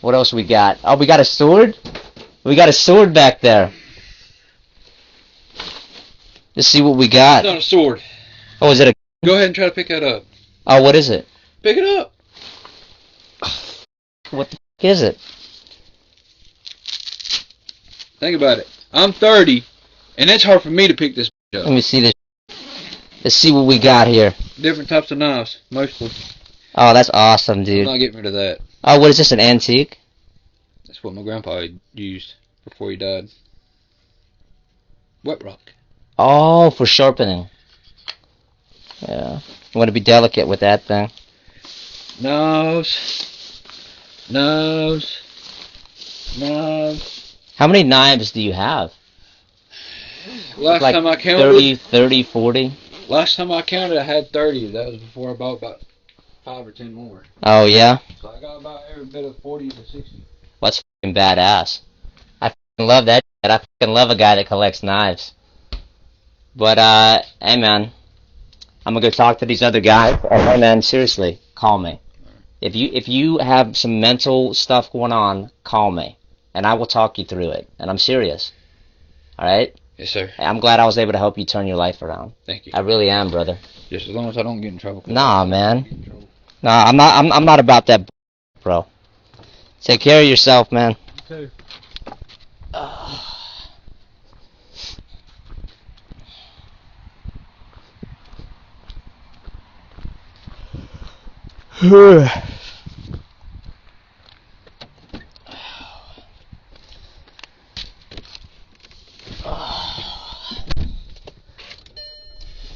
What else we got? Oh, we got a sword? We got a sword back there. Let's see what we got. It's not a sword. Oh, is it a... Go ahead and try to pick that up. Oh, what is it? Pick it up. What the fuck is it? Think about it. I'm 30, and it's hard for me to pick this up. Let me see this. Let's see what we got here. Different types of knives, mostly. Oh, that's awesome, I'm dude. not getting rid of that. Oh, what is this, an antique? That's what my grandpa used before he died. Wet rock. Oh, for sharpening. Yeah. You want to be delicate with that thing. Knives. Knives. Knives. How many knives do you have? Last Like time I counted. 30, 40? Last time I counted, I had 30. That was before I bought about 5 or 10 more. Oh, yeah? So I got about every bit of 40 to 60. Well, that's fucking badass. I fucking love that shit. I fucking love a guy that collects knives. But, hey, man. I'm gonna go talk to these other guys. And, hey, man, seriously, call me. If you have some mental stuff going on, call me. And I will talk you through it. And I'm serious. Alright? Yes, sir. I'm glad I was able to help you turn your life around. Thank you. I really am, brother. Just as long as I don't get in trouble. Nah, man. Nah, I'm not about that, bro. Take care of yourself, man. Okay.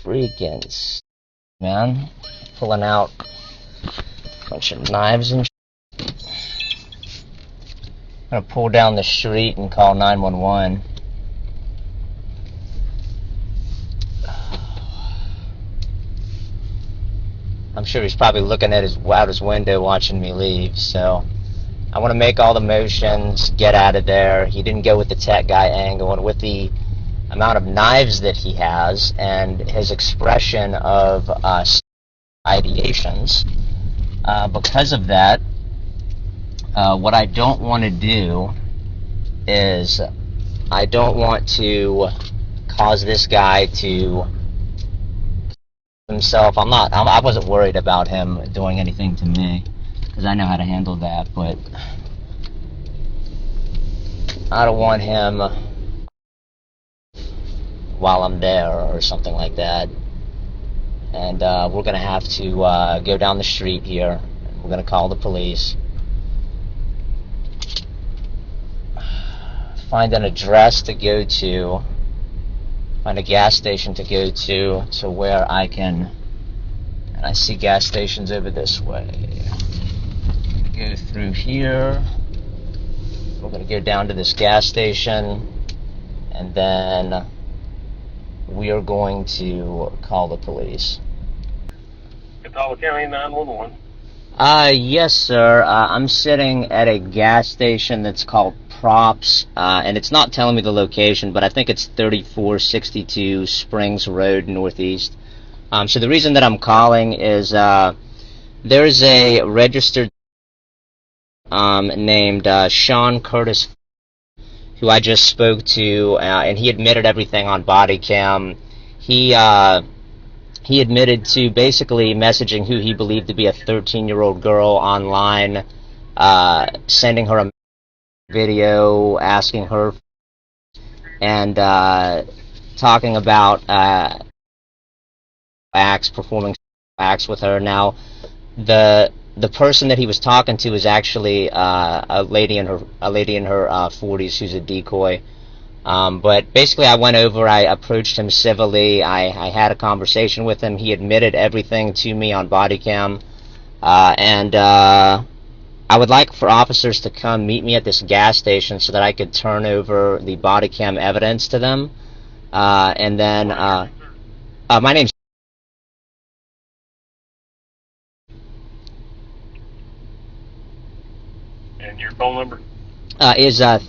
Freaking man. Pulling out a bunch of knives and I'm gonna pull down the street and call 911. I'm sure he's probably looking at out his window watching me leave. So I want to make all the motions, get out of there. He didn't go with the tech guy angle, and with the amount of knives that he has and his expression of ideations, because of that, what I don't want to do is I don't want to cause this guy to himself. I wasn't worried about him doing anything to me because I know how to handle that, but I don't want him while I'm there or something like that. And we're gonna have to go down the street here. We're gonna call the police, find an address to go to, find a gas station to go to where I can, and I see gas stations over this way. Go through here. We're going to go down to this gas station, and then we are going to call the police. Catawba County 911. Yes, sir. I'm sitting at a gas station that's called Props, and it's not telling me the location, but I think it's 3462 Springs Road, Northeast. So the reason that I'm calling is there's a registered named Sean Curtis, who I just spoke to, and he admitted everything on body cam. He admitted to basically messaging who he believed to be a 13-year-old girl online, sending her a video, asking her, and talking about performing acts with her. Now, the person that he was talking to is actually a lady in her 40s who's a decoy. But basically, I went over, I approached him civilly, I had a conversation with him. He admitted everything to me on body cam, and I would like for officers to come meet me at this gas station so that I could turn over the body cam evidence to them, and then my name's And your phone number? Is Are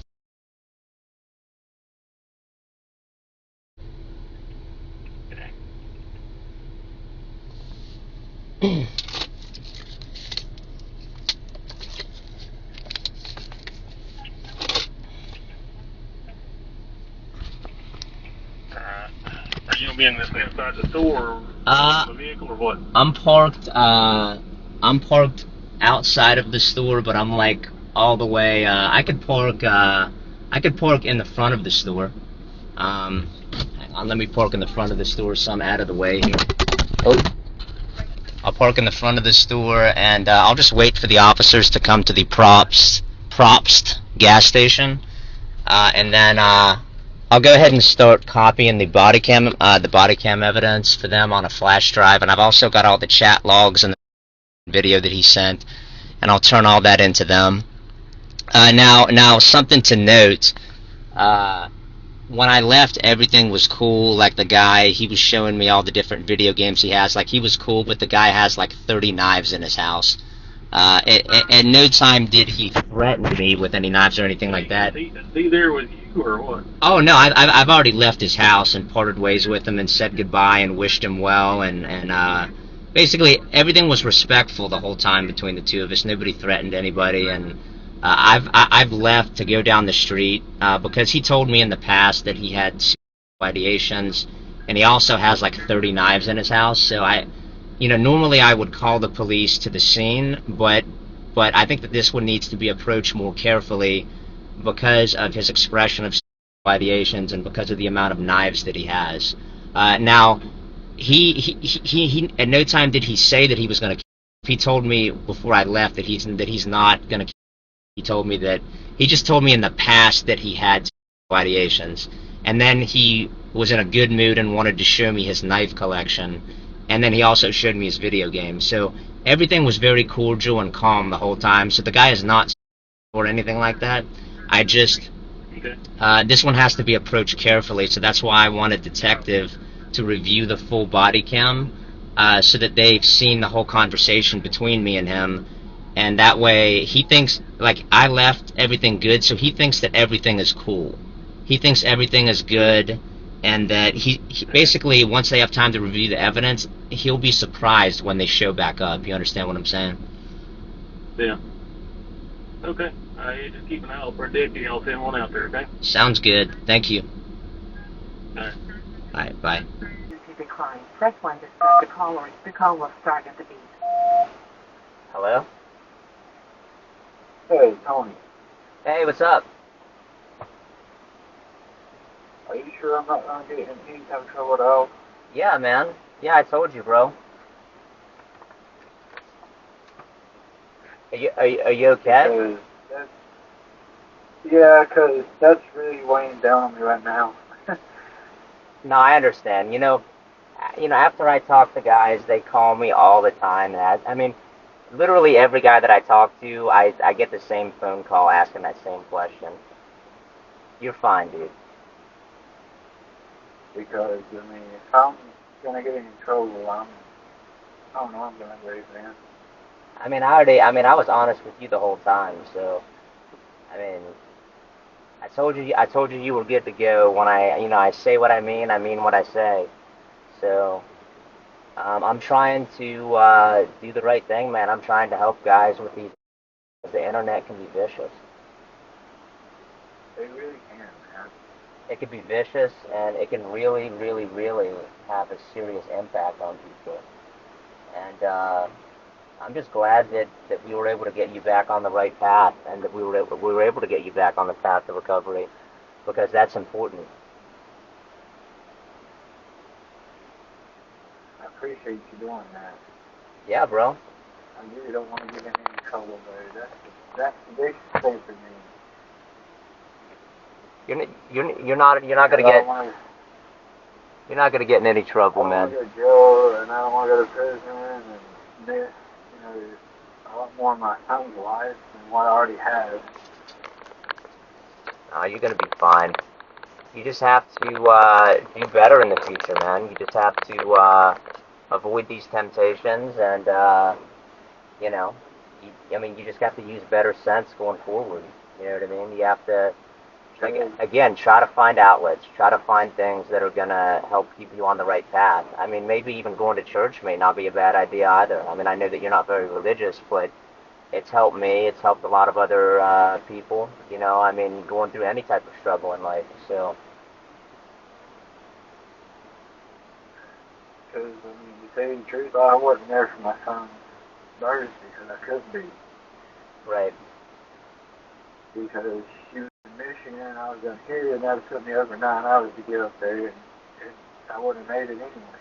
you gonna be in this inside the store or the vehicle or what? I'm parked outside of the store, but I'm like all the way. I could park in the front of the store. Hang on, let me park in the front of the store, so I'm out of the way here. Oh. I'll park in the front of the store, and I'll just wait for the officers to come to the Props gas station, and then I'll go ahead and start copying the body cam evidence for them on a flash drive, and I've also got all the chat logs and the video that he sent, and I'll turn all that into them. Now something to note. When I left, everything was cool. Like, the guy, he was showing me all the different video games he has. Like, he was cool, but the guy has like 30 knives in his house. At no time did he threaten me with any knives or anything like that. Is he there with you or what? Oh no, I've already left his house and parted ways with him and said goodbye and wished him well, and basically everything was respectful the whole time between the two of us. Nobody threatened anybody, and I've left to go down the street because he told me in the past that he had ideations, and he also has like 30 knives in his house. So normally I would call the police to the scene, but I think that this one needs to be approached more carefully because of his expression of ideations and because of the amount of knives that he has. Now, he at no time did he say that he was going to. He told me before I left that he's not going to. He told me that he just told me in the past that he had ideations, and then he was in a good mood and wanted to show me his knife collection, and then he also showed me his video games. So everything was very cordial and calm the whole time. So the guy is not or anything like that. I just this one has to be approached carefully. So that's why I want a detective to review the full body cam so that they've seen the whole conversation between me and him, and that way he thinks like I left everything good, so he thinks that everything is cool. He thinks everything is good, and that he basically, once they have time to review the evidence, he'll be surprised when they show back up. You understand what I'm saying? Yeah. Okay. Just keep an eye out for a deputy. I'll send one out there, okay? Sounds good. Thank you. All right. All right, bye. To decline, press 1 to start the call, or the call will start at the beep. Hello? Hey, Tony, Hey, what's up? are you sure I'm not going to get in any type of trouble at all? Yeah, man. Yeah, I told you, bro. Are you okay? Because that's really weighing down on me right now. No, I understand. You know, after I talk to guys, they call me all the time. And I mean, literally every guy that I talk to, I get the same phone call asking that same question. You're fine, dude. Because, I mean, if I'm going to get in trouble, I don't know, I'm going to do, man. I was honest with you the whole time, so, I mean, I told you you were good to go. When I say what I mean what I say. So, I'm trying to do the right thing, man. I'm trying to help guys with these. The internet can be vicious. They really can, man. It can be vicious, and it can really, really, really have a serious impact on people. And I'm just glad that we were able to get you back on the right path, and that we were able to get you back on the path to recovery, because that's important. I appreciate you doing that. Yeah, bro. I really don't want to get in any trouble, but that's the biggest thing for me. You're not gonna get in any trouble, man. I don't want to go to jail, and I don't want to go to prison, and miss, a lot more of my son's life than what I already have. You're gonna be fine. You just have to do better in the future, man. You just have to avoid these temptations, and you just have to use better sense going forward. You know what I mean? You have to, again, try to find outlets, try to find things that are gonna help keep you on the right path. I mean, maybe even going to church may not be a bad idea either. I mean, I know that you're not very religious, but it's helped me. It's helped a lot of other people. Going through any type of struggle in life. So. Because, to tell you the truth, I wasn't there for my son's birth because I couldn't be. Right. Because she was in Michigan, I was down here, and that would took me over 9 hours to get up there, and I wouldn't have made it anyway.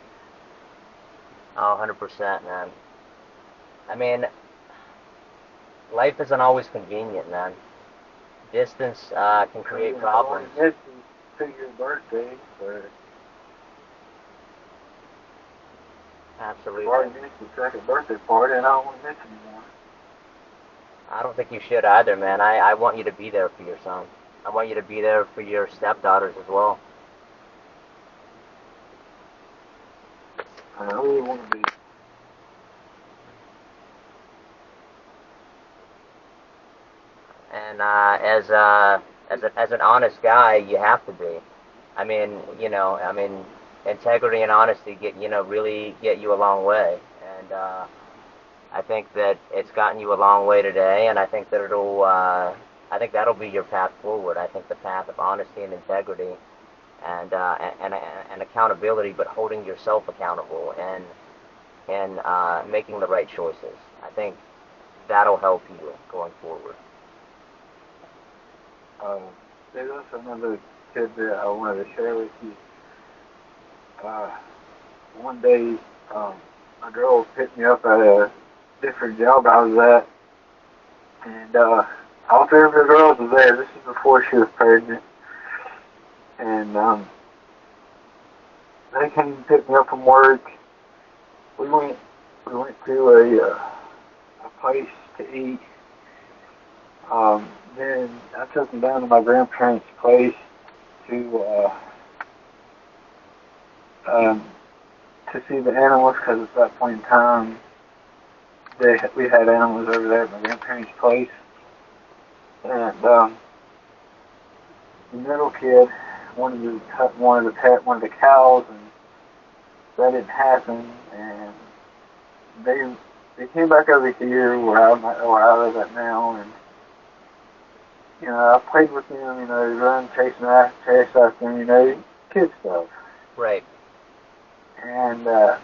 Oh, 100%, man. I mean, life isn't always convenient, man. Distance can create problems. I missed your 2-year birthday, but Absolutely. I've already missed the second birthday party, and I don't want to miss anymore. I don't think you should either, man. I want you to be there for your son. I want you to be there for your stepdaughters as well. I really want to be. And as an honest guy, you have to be. Integrity and honesty really get you a long way. And I think that it's gotten you a long way today, and I think that that'll be your path forward. I think the path of honesty and integrity and accountability, but holding yourself accountable and making the right choices. I think that'll help you going forward. There's also another tidbit I wanted to share with you. One day, a girl picked me up at a different job I was at, and all 3 of the girls were there. This is before she was pregnant, and they came to pick me up from work. We went to a place to eat. Then I took them down to my grandparents' place to to see the animals because at that point in time, we had animals over there at my grandparents' place. And the middle kid wanted to cut one of the cows, and that didn't happen. And they came back over here where I live at now, and I played with them, run, chase after them, kid stuff. Right. And my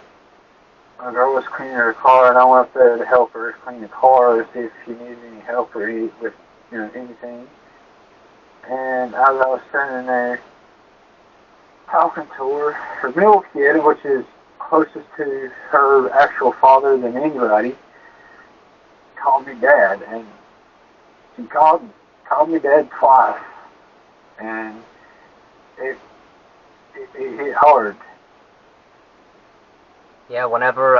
girl was cleaning her car, and I went up there to help her clean the car to see if she needed any help or with anything. And as I was standing there talking to her middle kid, which is closest to her actual father than anybody, called me dad, and she called me dad twice, and it hit hard. Yeah, whenever,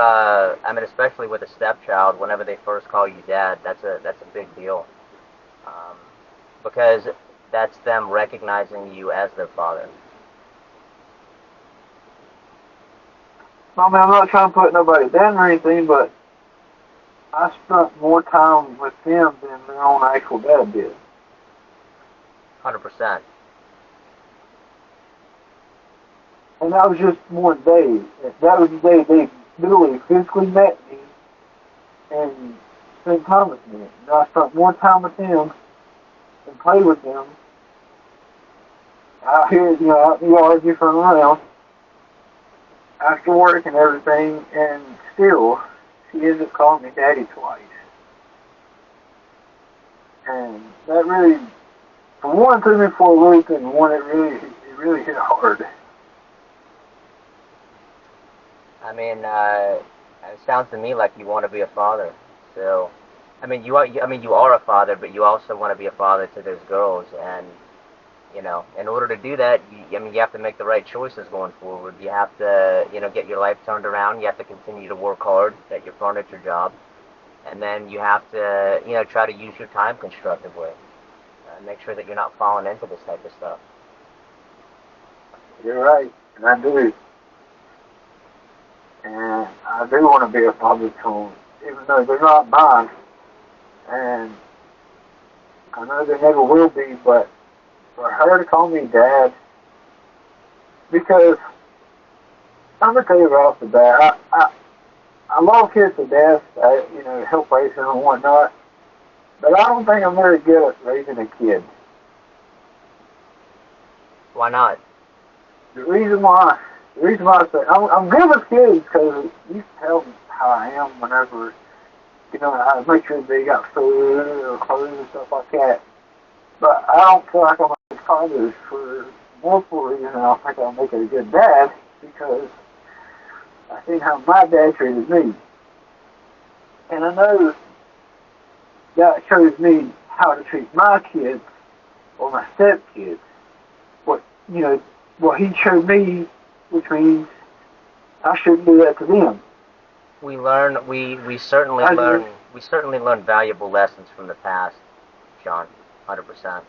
especially with a stepchild, whenever they first call you dad, that's a big deal. Because that's them recognizing you as their father. I mean, I'm not trying to put nobody down or anything, but I spent more time with them than their own actual dad did. 100%. And that was just one day. That was the day they literally physically met me and spent time with me. And I spent more time with them and played with them out here, out in the yard, different around, after work and everything, and still, she ended up calling me daddy twice. And that really, for one, threw me for a loop, and one, it really hit hard. I mean, it sounds to me like you want to be a father. So, you are a father, but you also want to be a father to those girls. And, in order to do that, you have to make the right choices going forward. You have to, get your life turned around. You have to continue to work hard at your furniture job. And then you have to, try to use your time constructively. Make sure that you're not falling into this type of stuff. You're right, and I do. And I do want to be a father to them, even though they're not mine. And I know they never will be, but for her to call me dad, because I'm going to tell you right off the bat, I love kids to death, help raise them and whatnot, but I don't think I'm very good at raising a kid. Why not? The reason why I say I'm good with kids because you can tell how I am whenever, I make sure they got food or clothes and stuff like that. But I don't feel like I'm a good father for multiple reasons. I don't think I'll make a good dad because I see how my dad treated me. And I know that shows me how to treat my kids or my stepkids. What he showed me, which means I shouldn't do that to them. We certainly learn valuable lessons from the past, John, 100%.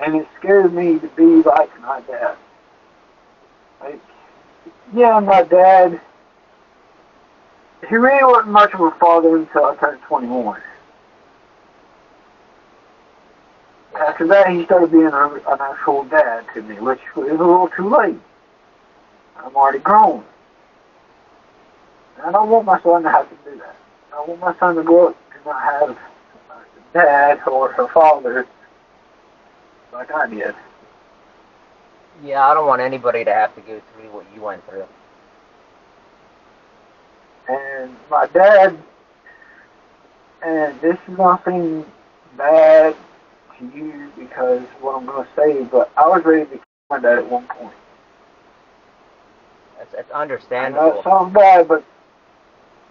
And it scares me to be like my dad. My dad, he really wasn't much of a father until I turned 21. After that, he started being an actual dad to me, which was a little too late. I'm already grown. And I don't want my son to have to do that. I want my son to grow up and not have a dad or her father like I did. Yeah, I don't want anybody to have to go through what you went through. And my dad, and this is going to seem bad to you because what I'm going to say, but I was ready to kill my dad at one point. It's understandable. That sounds bad, but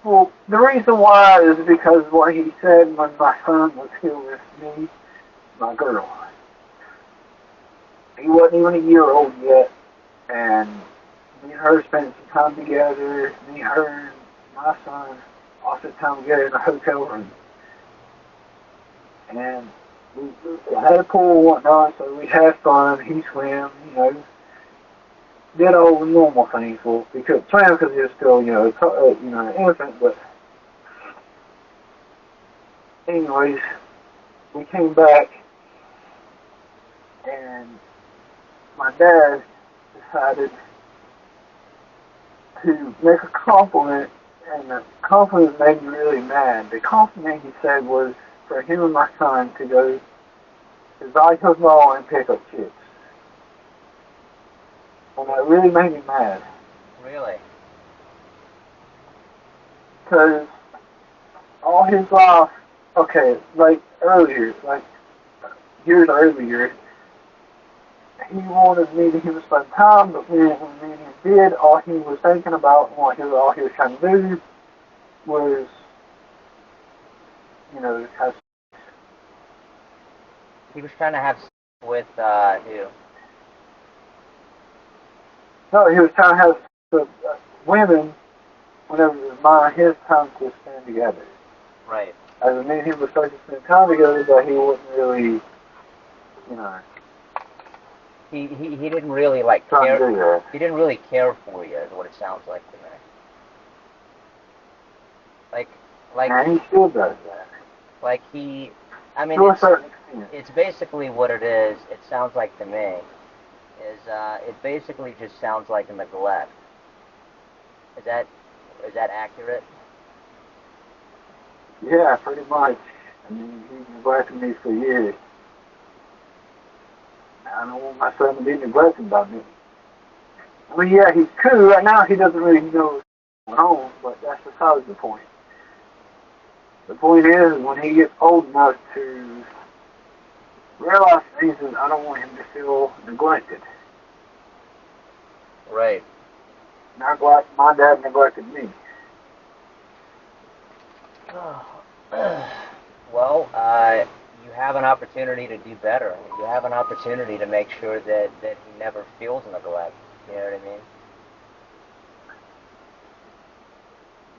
the reason why is because what he said when my son was here with me, my girl. He wasn't even a year old yet, and me and her spent some time together. Me, her, and my son all spent time together in a hotel room. And we had a pool and whatnot, so we'd have fun. He'd swim, did all the normal things. Well, he couldn't swim because he was still, an infant. But anyways, we came back, and my dad decided to make a compliment, and the compliment made me really mad. The compliment, he said, was for him and my son to go to Zyco's Mall and pick up chips. And that really made me mad. Really? Because all his life, okay, like earlier, like years earlier, he wanted me and him to spend time, but when me and him did, all he was thinking about and all he was trying to do was, have. He was trying to have sex with who? No, he was trying to have the women whenever it was his time to spend together. Right. As me and him were supposed to spend time together, but he wasn't really, He didn't really like trying care. to do that. He didn't really care for you, is what it sounds like to me. Like. And he still does that. Like he, I mean, to a certain extent. it's basically what it is. It sounds like to me is it basically just sounds like a neglect. Is that accurate? Yeah, pretty much. I mean, he's neglected me for years. I don't want my son to be neglected by me. I mean, yeah, he's cool. Right now, he doesn't really know what's going on, but that's besides the point. The point is, when he gets old enough to realize things, I don't want him to feel neglected. Right. Not like my dad neglected me. Well, you have an opportunity to do better. You have an opportunity to make sure that he never feels neglect. You know what I mean?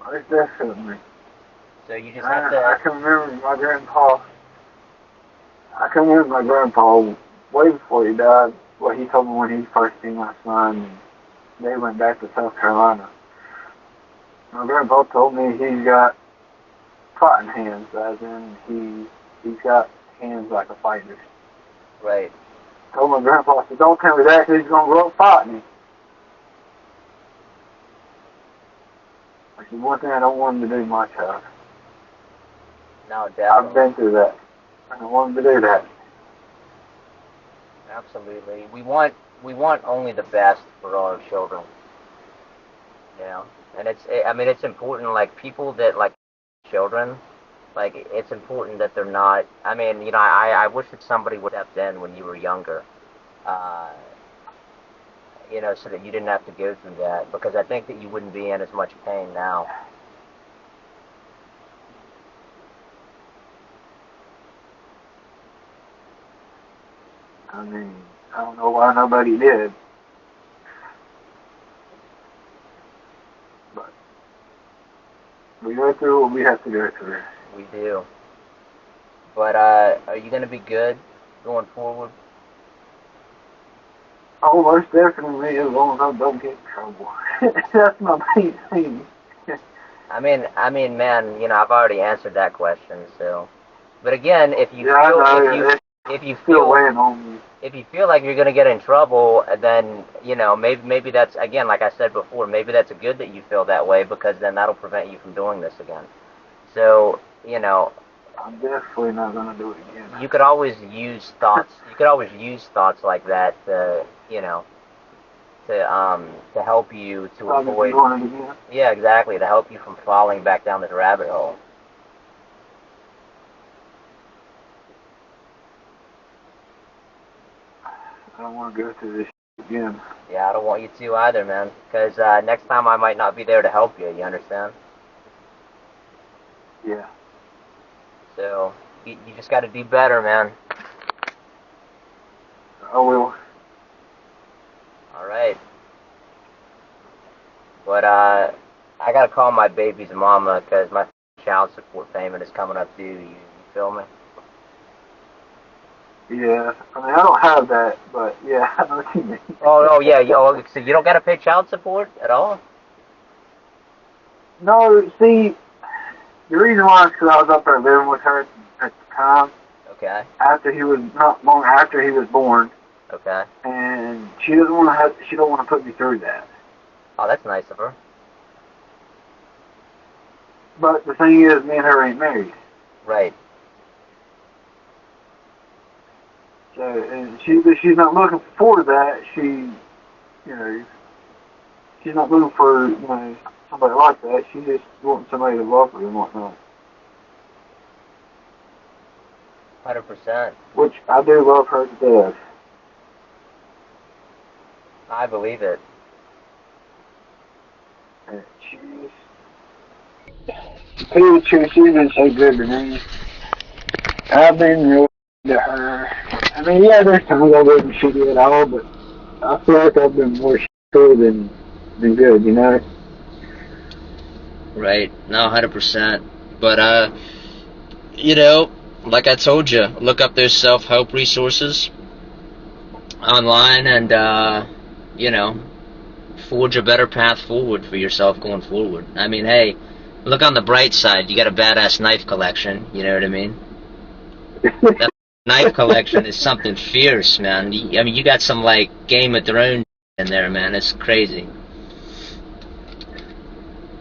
Most definitely. So you just have to. I can remember my grandpa. Way before he died. What he told me when he first seen my son, and they went back to South Carolina. My grandpa told me he's got fighting hands, as in he's got hands like a fighter. Right. Told my grandpa, I said, don't tell me that, 'cause he's gonna grow up fighting. Which is one thing I don't want him to do much of. No, I've definitely. been through that. I don't want him to do that. Absolutely. We want only the best for our children. You know, and it's important. Like people that like children, like it's important that they're not. I mean, I wish that somebody would have stepped in when you were younger. So that you didn't have to go through that, because I think that you wouldn't be in as much pain now. I mean, I don't know why nobody did. But we go through what we have to go through. We do. But are you going to be good going forward? Oh, most definitely, as long as I don't get in trouble. That's my main thing. I mean, man, I've already answered that question. So, but again, if you feel weighing on me. If you feel like you're going to get in trouble, then maybe that's, again, like I said before, maybe that's good that you feel that way, because then that'll prevent you from doing this again. So I'm definitely not going to do it again. You could always use thoughts. You could always use thoughts like that to help you to avoid. Doing it again. Yeah, exactly. To help you from falling back down this rabbit hole. I don't want to go through this again. Yeah, I don't want you to either, man. Because next time I might not be there to help you. You understand? Yeah. So you just got to do better, man. I will. All right. But I gotta call my baby's mama, because my child support payment is coming up due. You feel me? Yeah. I mean, I don't have that, but Yeah, I know what you mean. Oh, yeah. So you don't got to pay child support at all? No, see, the reason why is because I was up there living with her at the time. Okay. Not long after he was born, Okay. and she doesn't want to she don't want to put me through that. Oh, that's nice of her. But the thing is, me and her ain't married. Right. So, and she's not looking for that. She's not looking for, somebody like that. She just wants somebody to love her and whatnot. 100%. Which I do love her to death. I believe it. And to tell you the truth, she's been so good to me. I've been real good to her. I mean, yeah, there's times I wasn't shitty at all, but I feel like I've been more shitty than good, you know? Right. No, 100%. But, like I told you, look up those self-help resources online and, forge a better path forward for yourself going forward. I mean, hey, look on the bright side. You got a badass knife collection, you know what I mean? That knife collection is something fierce, man. I mean, you got some, like, Game of Thrones in there, man. It's crazy.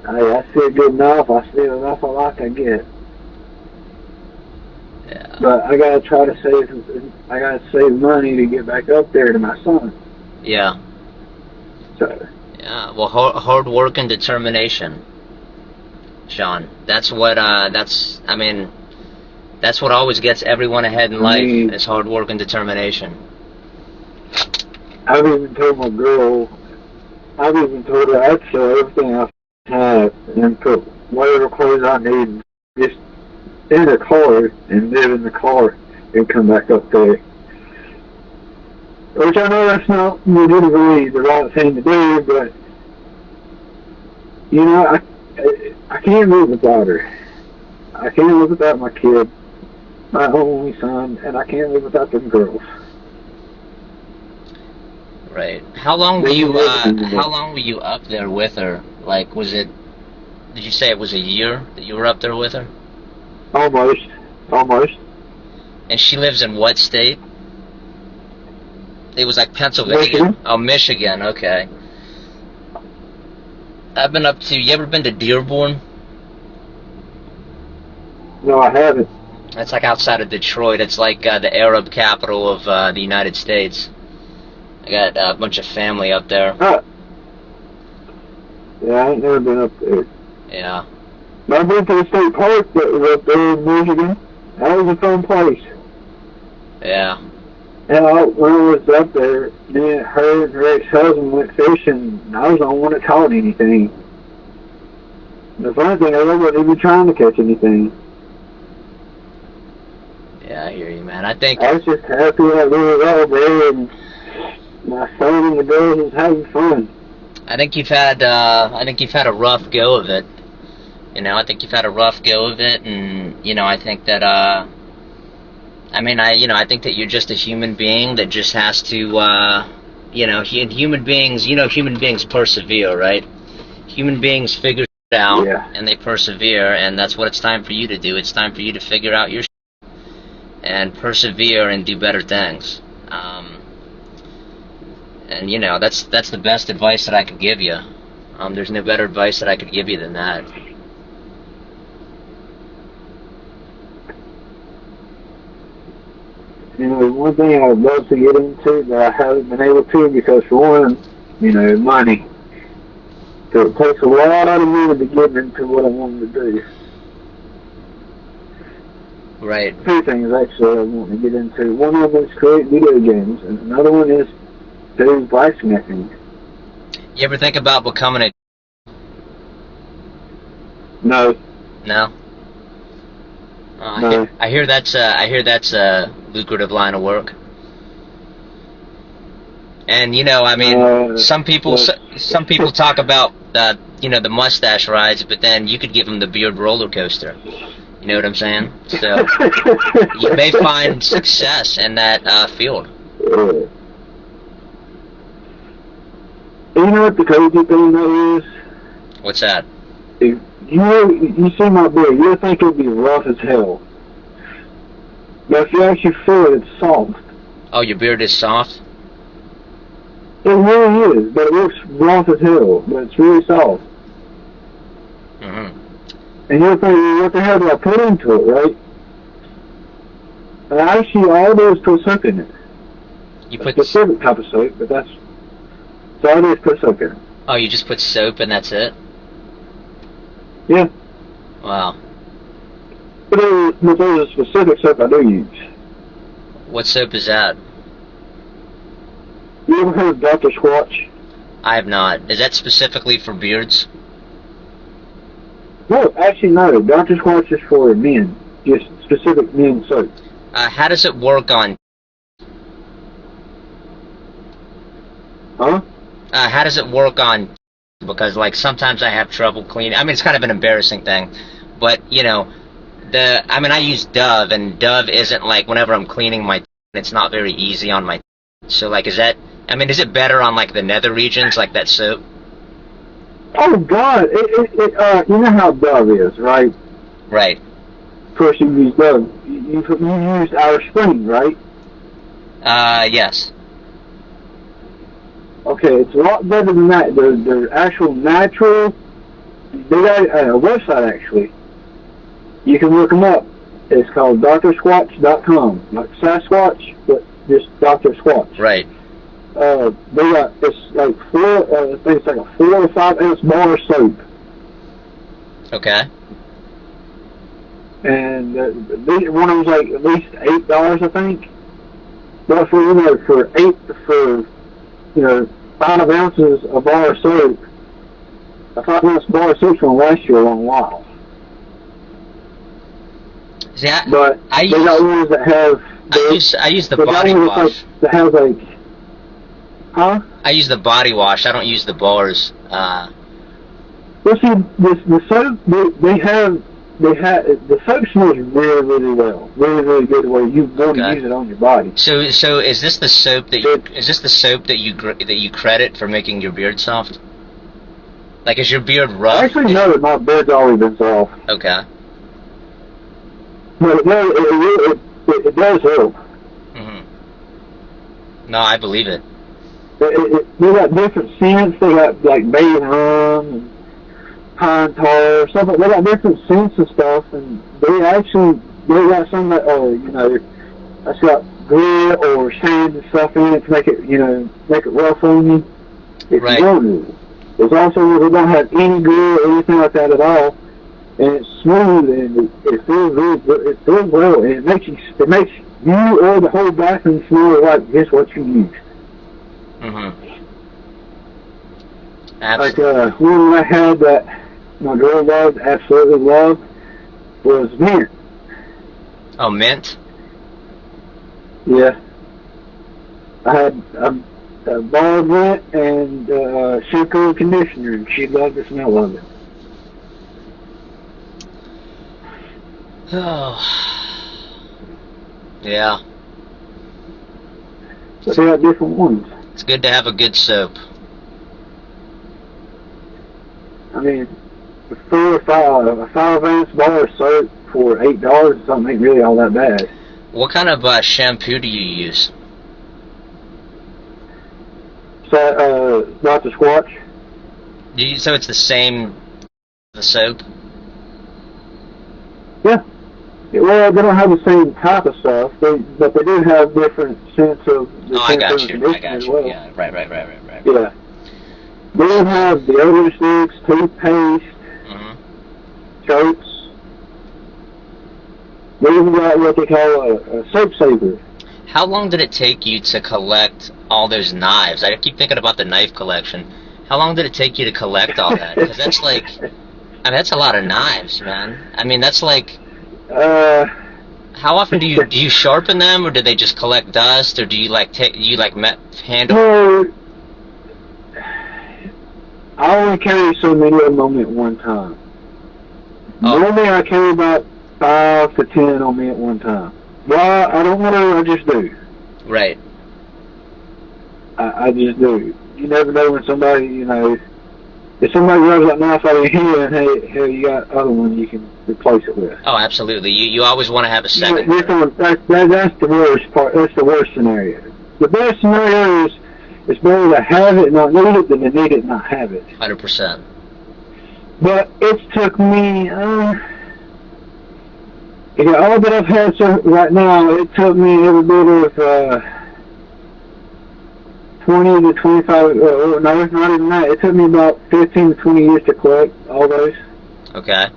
Hey, I see a good knife. I see enough I like, I get. Yeah. But I gotta try to save money to get back up there to my son. Yeah. So. Yeah. Well, hard work and determination, Sean. That's what. That's what always gets everyone ahead in life. Is hard work and determination. I've even told her I'd sell everything I have and put whatever clothes I need just in the car and live in the car and come back up there. Which I know that's not legitimately the right thing to do, but I can't live without her. I can't live without my kid, my only son, and I can't live without them girls. Right. How long were you up there with her? Like, did you say it was a year that you were up there with her? Almost. And she lives in what state? It was like Pennsylvania. Michigan. Oh, Michigan, okay. You ever been to Dearborn? No, I haven't. That's like outside of Detroit. It's like the Arab capital of the United States. I got a bunch of family up there. Yeah, I ain't never been up there. Yeah. I've been to the state park that was up there in Michigan. That was a fun place. Yeah. And when I was up there, me and her and her ex-husband went fishing, and I was the only one that caught anything. The funny thing is, I wasn't even trying to catch anything. Yeah, I hear you, man. I was just happy that we were all there, and my son and the girls was having fun. I think you've had a rough go of it. I think you've had a rough go of it, and I think that I think that you're just a human being that just has to human beings persevere, right? Human beings figure it out, and they persevere, and that's what it's time for you to do. It's time for you to figure out your and persevere and do better things. And that's the best advice that I could give you. There's no better advice that I could give you than that. One thing I'd love to get into that I haven't been able to because, for one, money. So it takes a lot of money to get into what I wanted to do. Right. Two things, actually, I want to get into. One of them is create video games, and another one is do blacksmithing. You ever think about becoming a... No. No? No. I hear that's a lucrative line of work. And some people talk about the mustache rides, but then you could give them the beard roller coaster. You know what I'm saying? So you may find success in that field. you know what the crazy thing though is? What's that? If you see my beard, you'll think it'd be rough as hell. But if you actually feel it, it's soft. Oh, your beard is soft? It really is, but it looks rough as hell, but it's really soft. Mm-hmm. And you'll think, what the hell did I put into it, right? And actually, all those put soap in it. You A put... specific type of soap, but that's... So I just put soap in it. Oh, you just put soap and that's it? Yeah. Wow. But there's a specific soap I do use. What soap is that? You ever heard of Dr. Squatch? I have not. Is that specifically for beards? No, actually no. Dr. Squatch is for men. Just specific men soap. How does it work on... Huh? How does it work on... Because, like, sometimes I have trouble cleaning... I mean, it's kind of an embarrassing thing. But, you know, I use Dove, and Dove isn't, like, whenever I'm cleaning my... It's not very easy on my... So, like, is that... I mean, is it better on, like, the nether regions, like that soap? Oh, God. You know how Dove is, right? Right. Of course, you use Dove. You use our Spring, right? Yes. Okay, it's a lot better than that. They're actual natural. They got a website, actually. You can look them up. It's called drsquatch.com. Like Sasquatch, but just Dr. Squatch. Right. They got, it's like I think it's like a 4 or 5 ounce bar of soap. Okay. And one of them's like at least $8, I think. But for 5 ounces of bar of soap, a 5 ounce bar of soap's gonna last you a long while. See, But they got ones that have. I use the body wash. That has like. Huh? I use the body wash. I don't use the bars. Well, see, the soap the soap smells really, really well, really, really good. Where you want to use it on your body. So is this the soap that you credit for making your beard soft? Like, is your beard rough? I actually know that my beard's always been soft. Okay. But it does help. Mhm. No, I believe it. They got different scents. They got like bathing rum and pine tar, stuff. They got different scents and stuff, and they got some that that's got grit or sand and stuff in it to make it rough on you. If Right. you want to. There's also they don't have any grit or anything like that at all, and it's smooth and it feels really good. It feels well, and it makes you or the whole bathroom smell like just what you use. Mhm. Like one I had that my girl absolutely loved was Min0r. Oh, mint? Yeah. I had a bar of mint and shampoo and conditioner, and she loved the smell of it. Oh. Yeah. But they got different ones. It's good to have a good soap. I mean, for a 5 ounce bar of soap for $8 or something ain't really all that bad. What kind of shampoo do you use? So, Dr. Squatch? So it's the same, the soap? Yeah. Well, they don't have the same type of stuff, but they do have different scents of the shampoo and conditioner as well. Yeah, right. Yeah. They don't have deodorant sticks, toothpaste, soaps. They even got what they call a soap saver. How long did it take you to collect all those knives? I keep thinking about the knife collection. How long did it take you to collect all that? Because that's like, that's a lot of knives, man. I mean, that's like... How often do you sharpen them, or do they just collect dust, or do you handle? No, I only carry so many of them on me at one time. Oh. Normally I carry about 5 to 10 on me at one time. Well, I don't know, I just do. Right. I just do. you never know when somebody, you know, if somebody rubs that knife out of your hand, hey, you got other one you can replace it with. Oh, absolutely. You always want to have a second. That's the worst part. That's the worst scenario. The best scenario is it's better to have it and not need it than to need it and not have it. 100%. But it's took me, all that I've had right now, it took me every bit of 20 to 25, no, not even that. It took me about 15 to 20 years to collect all those. Okay.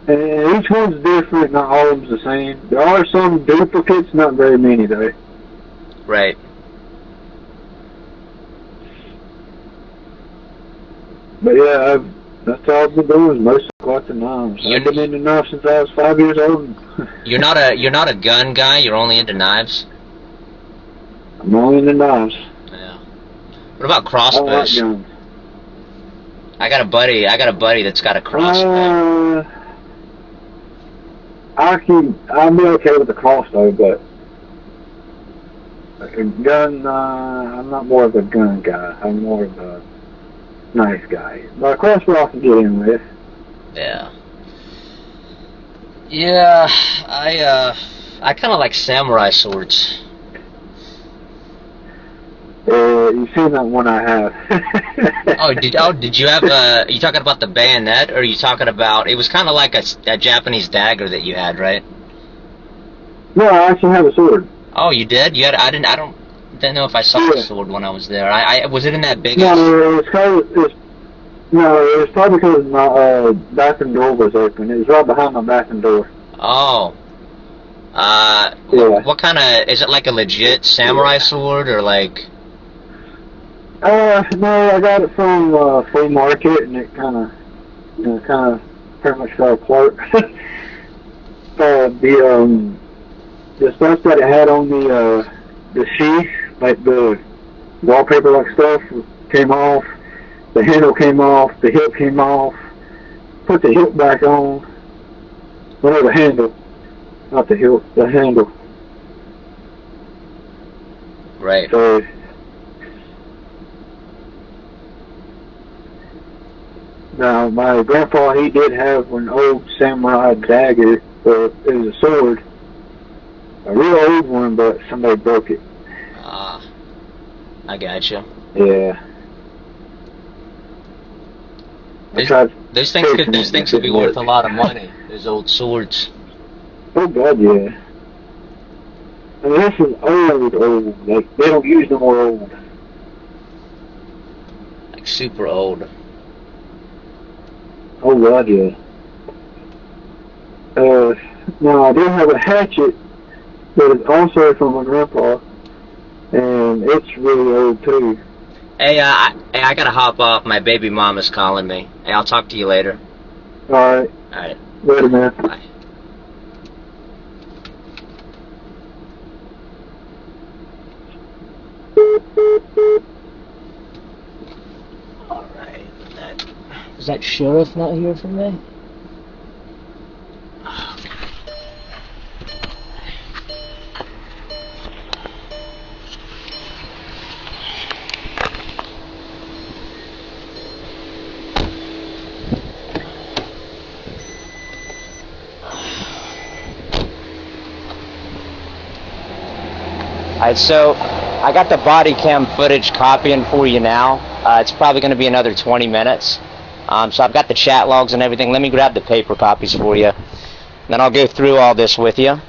And each one's different, not all of them's the same. There are some duplicates, not very many though. Right. But yeah, that's all I've been doing is mostly collecting knives. I've been into knives since I was 5 years old. You're not a gun guy. You're only into knives. I'm only into knives. Yeah. What about crossbows? I like guns. I got a buddy that's got a crossbow. I'll be okay with the crossbow, but a gun, I'm not more of a gun guy. I'm more of a knife guy. But a crossbow I can get in with. Yeah. Yeah, I kind of like samurai swords. You've seen that one I have. Did you have are you talking about the bayonet, or are you talking about, it was kind of like a Japanese dagger that you had, right? No, I actually have a sword. Oh, you did? You had, I don't know if I saw the sword when I was there. Was it in that big? No, it was probably because my bathroom door was open. It was right behind my bathroom door. Oh. Yeah. What kind of, is it like a legit samurai sword, or like? No, I got it from flea market, and it kind of pretty much fell apart. The stuff that it had on the sheath, like the wallpaper-like stuff, came off. The handle came off. The hilt came off. Put the hilt back on. Well, no, the handle, not the hilt. The handle. Right. So. Now, my grandpa, he did have an old samurai dagger, it was a sword, a real old one, but somebody broke it. Ah, I gotcha. Yeah. Those things could be worth a lot of money. Those old swords. Oh God, yeah. I mean, this is old. Like, they don't use no more old. Like super old. Oh God, yeah. Now I do have a hatchet that is also from my grandpa, and it's really old too. Hey, I gotta hop off. My baby mama's calling me. Hey, I'll talk to you later. Alright. Alright. Later, man. Bye. Alright. Is that sheriff not here for me? Alright, so I got the body cam footage copying for you now. It's probably going to be another 20 minutes. So I've got the chat logs and everything. Let me grab the paper copies for you. Then I'll go through all this with you.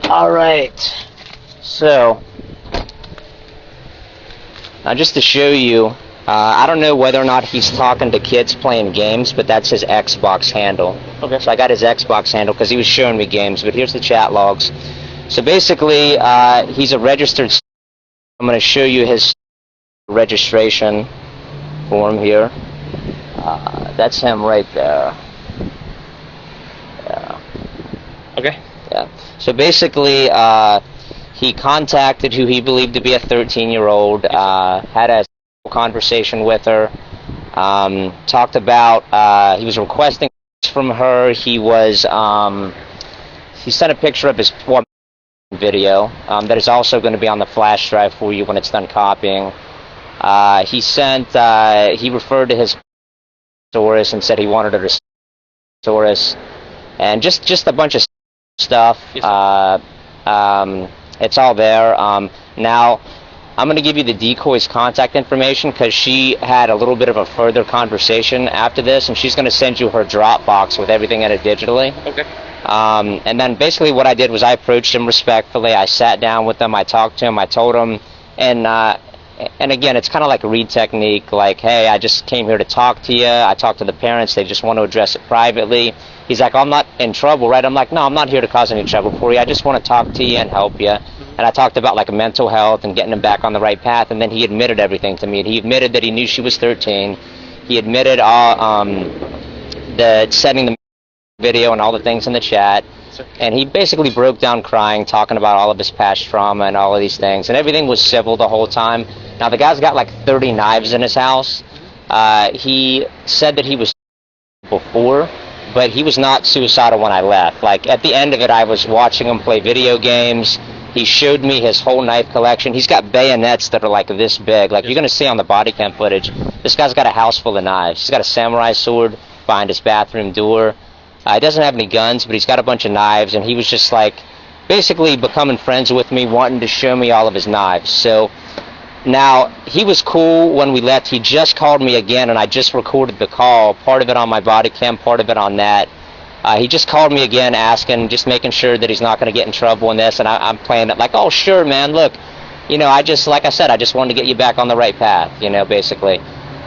Alright. So, now just to show you, I don't know whether or not he's talking to kids playing games, but that's his Xbox handle. Okay. So I got his Xbox handle because he was showing me games, but here's the chat logs. So basically, he's a registered. I'm going to show you his registration form here. That's him right there. Yeah. Okay. Yeah. So basically, he contacted who he believed to be a 13-year-old, had a conversation with her, talked about, he was requesting from her. He was he sent a picture of his video that is also going to be on the flash drive for you when it's done copying. He referred to his source and said he wanted a source, and just a bunch of stuff. It's all there. Now, I'm going to give you the decoy's contact information because she had a little bit of a further conversation after this, and she's going to send you her Dropbox with everything in it digitally. Okay. And then basically what I did was I approached him respectfully. I sat down with him. I talked to him. I told him, and again, it's kind of like a read technique, like, hey, I just came here to talk to you. I talked to the parents. They just want to address it privately. He's like, I'm not in trouble, right? I'm like, no, I'm not here to cause any trouble for you. I just want to talk to you and help you. And I talked about, like, mental health and getting him back on the right path, and then he admitted everything to me. And he admitted that he knew she was 13. He admitted sending the video and all the things in the chat. And he basically broke down crying, talking about all of his past trauma and all of these things. And everything was civil the whole time. Now, the guy's got like 30 knives in his house. He said that he was before, but he was not suicidal when I left. Like, at the end of it, I was watching him play video games. He showed me his whole knife collection. He's got bayonets that are like this big. Like, you're going to see on the body cam footage, this guy's got a house full of knives. He's got a samurai sword behind his bathroom door. He doesn't have any guns, but he's got a bunch of knives, and he was just like basically becoming friends with me, wanting to show me all of his knives. So now, he was cool when we left. He just called me again, and I just recorded the call, part of it on my body cam, part of it on that. He just called me again asking, just making sure that he's not going to get in trouble in this, and I'm playing it like, oh, sure, man, look, you know, like I said, I just wanted to get you back on the right path, you know, basically.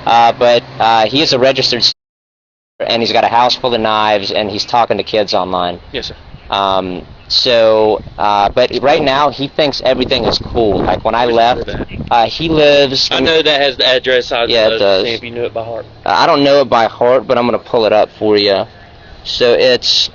But he is a registered, and he's got a house full of knives, and he's talking to kids online. Yes, sir. But right now, he thinks everything is cool. Like, when I left, he lives... I know that has the address. Yeah, it does. If you knew it by heart. I don't know it by heart, but I'm going to pull it up for you. So it's...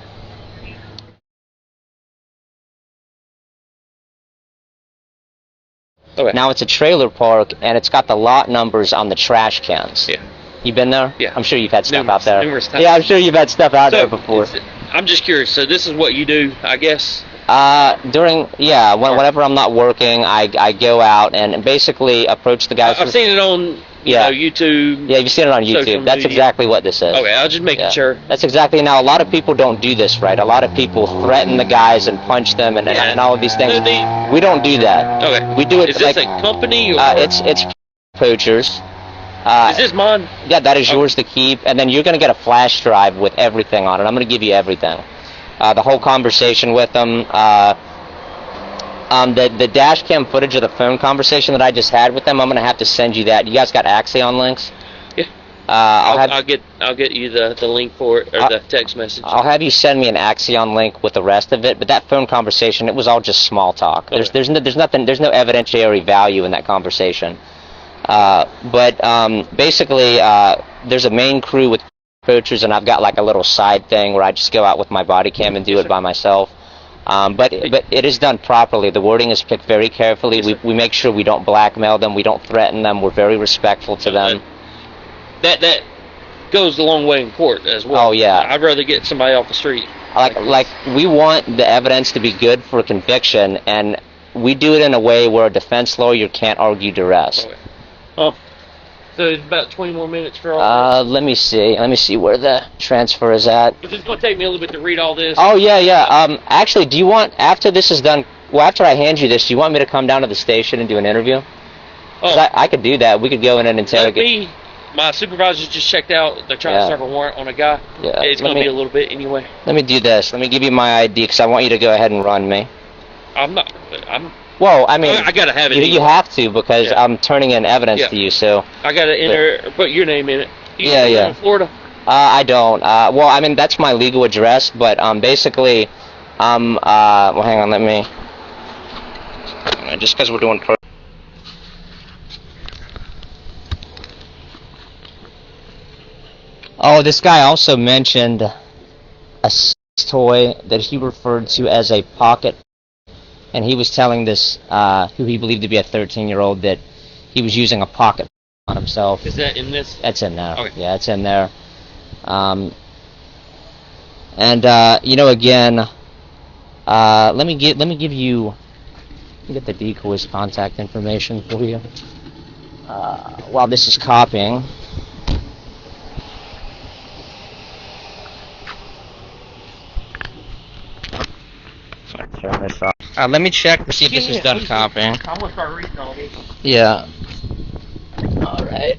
Okay. Now, it's a trailer park, and it's got the lot numbers on the trash cans. Yeah. You been there? Yeah. I'm sure you've had stuff Numerous- out there. numerous times. Yeah, I'm sure you've had stuff out there before. I'm just curious. So this is what you do, I guess? Whenever I'm not working, I go out and basically approach the guys. I've seen it on YouTube. Yeah, you've seen it on social YouTube. That's media. exactly what this is. Okay, I was just making sure. That's exactly. Now, a lot of people don't do this, right? A lot of people threaten the guys and punch them and all of these things. We don't do that. Okay. We do it Is this like a company? Or? It's poachers. Is this mine? Yeah, that is yours to keep, and then you're going to get a flash drive with everything on it. I'm going to give you everything. The whole conversation with them. The dash cam footage of the phone conversation that I just had with them, I'm going to have to send you that. You guys got Axion links? Yeah. I'll get you the link for it, or the text message. I'll have you send me an Axion link with the rest of it, but that phone conversation, it was all just small talk. Okay. There's no evidentiary value in that conversation. Basically, there's a main crew with poachers, and I've got like a little side thing where I just go out with my body cam and do it by myself. But it is done properly. The wording is picked very carefully. We make sure we don't blackmail them. We don't threaten them. We're very respectful to them. That goes a long way in court as well. Oh, yeah. I'd rather get somebody off the street. Like we want the evidence to be good for conviction, and we do it in a way where a defense lawyer can't argue duress. Okay. Oh, so it's about 20 more minutes for all this? Let me see where the transfer is at. But it's going to take me a little bit to read all this. Oh, yeah. Actually, do you want, after this is done, after I hand you this, do you want me to come down to the station and do an interview? Oh. I could do that. We could go in and interrogate. My supervisor just checked out. They're trying to serve a warrant on a guy. Yeah. It's going to be a little bit anyway. Let me do this. Let me give you my ID, because I want you to go ahead and run me. Well, I mean, I gotta have it. You have to, because I'm turning in evidence to you. So I gotta put your name in it. You in Florida? I don't. Well, I mean, that's my legal address, but basically, well, hang on, let me. Just because we're doing. Oh, this guy also mentioned a toy that he referred to as a pocket. And he was telling this, who he believed to be a 13-year-old, that he was using a pocket on himself. Is that in this? That's in there. Okay. Yeah, it's in there. And you know, again, let me give you. Get the decoy's contact information for you. While this is copying. Turn this off. Let me check to see if this is done copying. I'm gonna start reading all these. Yeah. All right.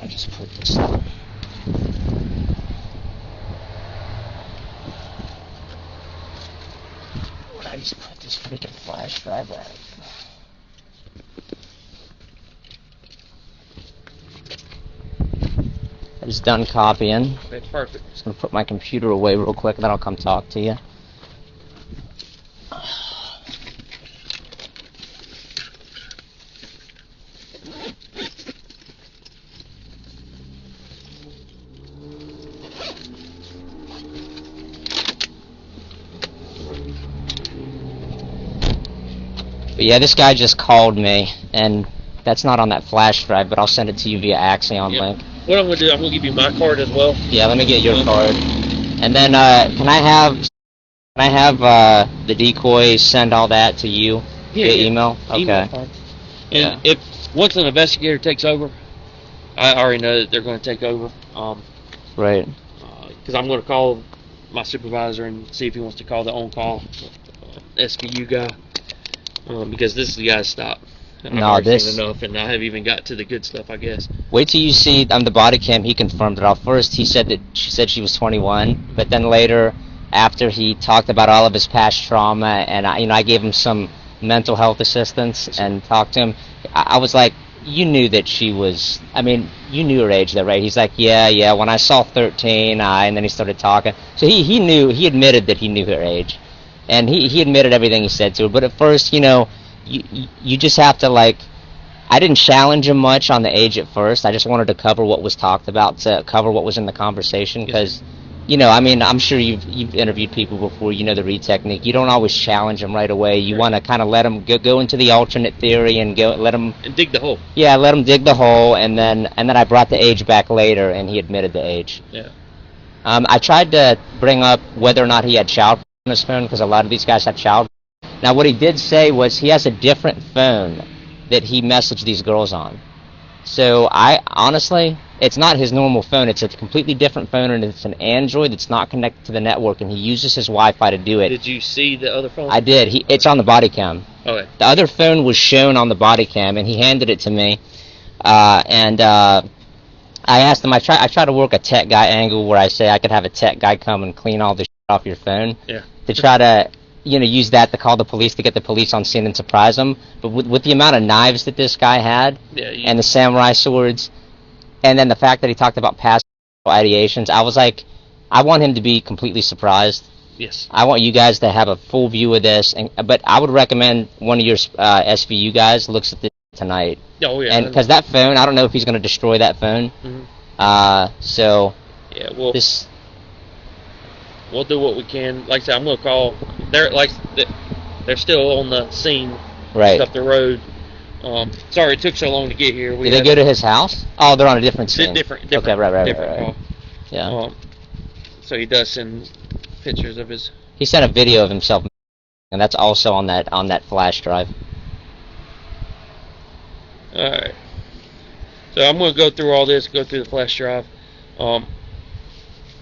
I just put this on. I just put this freaking flash drive out. I just done copying. That's perfect. Just gonna put my computer away real quick, and then I'll come talk to you. But yeah, this guy just called me, and that's not on that flash drive, but I'll send it to you via Axion link. What I'm gonna do, I'm gonna give you my card as well. Yeah, let me get your card. And then, can I have the decoy send all that to you via email? Okay. Email. And if once an investigator takes over, I already know that they're going to take over. Right. Because I'm going to call my supervisor and see if he wants to call the on-call SVU guy. Because this is the guy's stop. No, this enough, and I haven't even got to the good stuff, I guess. Wait till you see on the body cam. He confirmed it all. First, he said that she said she was 21, but then later, after he talked about all of his past trauma, and I gave him some mental health assistance and talked to him. I was like, you knew that she was. I mean, you knew her age, though, right? He's like, yeah. When I saw 13, and then he started talking. So he knew. He admitted that he knew her age, and he admitted everything he said to her. But at first, you just have to, like, I didn't challenge him much on the age at first. I just wanted to cover what was talked about, to cover what was in the conversation, because, I mean, I'm sure you've interviewed people before, the read technique. You don't always challenge them right away. You want to kind of let them go into the alternate theory and let them... And dig the hole. Yeah, let them dig the hole, and then I brought the age back later, and he admitted the age. Yeah. I tried to bring up whether or not he had child on his phone, because a lot of these guys have child. Now, what he did say was he has a different phone that he messaged these girls on. So, honestly, it's not his normal phone. It's a completely different phone, and it's an Android that's not connected to the network, and he uses his Wi-Fi to do it. Did you see the other phone? I did. It's on the body cam. Okay. The other phone was shown on the body cam, and he handed it to me. I asked him, I try to work a tech guy angle where I say I could have a tech guy come and clean all the shit off your phone. Yeah. To try to... use that to call the police, to get the police on scene and surprise them. But with the amount of knives that this guy had, and the samurai swords, and then the fact that he talked about past ideations, I was like, I want him to be completely surprised. Yes. I want you guys to have a full view of this, but I would recommend one of your SVU guys looks at this tonight. Oh, yeah. And because that phone, I don't know if he's going to destroy that phone. Mm-hmm. So Yeah, well, This. we'll do what we can. Like I said, I'm gonna call. They're still on the scene, Right. up the road. Sorry it took so long to get here. Did they go to his house? Oh, they're on a different scene. Different. Okay, right. Different call. Yeah. So he does send pictures of his. He sent a video of himself, and that's also on that flash drive. All right. So I'm gonna go through all this. Go through the flash drive. Do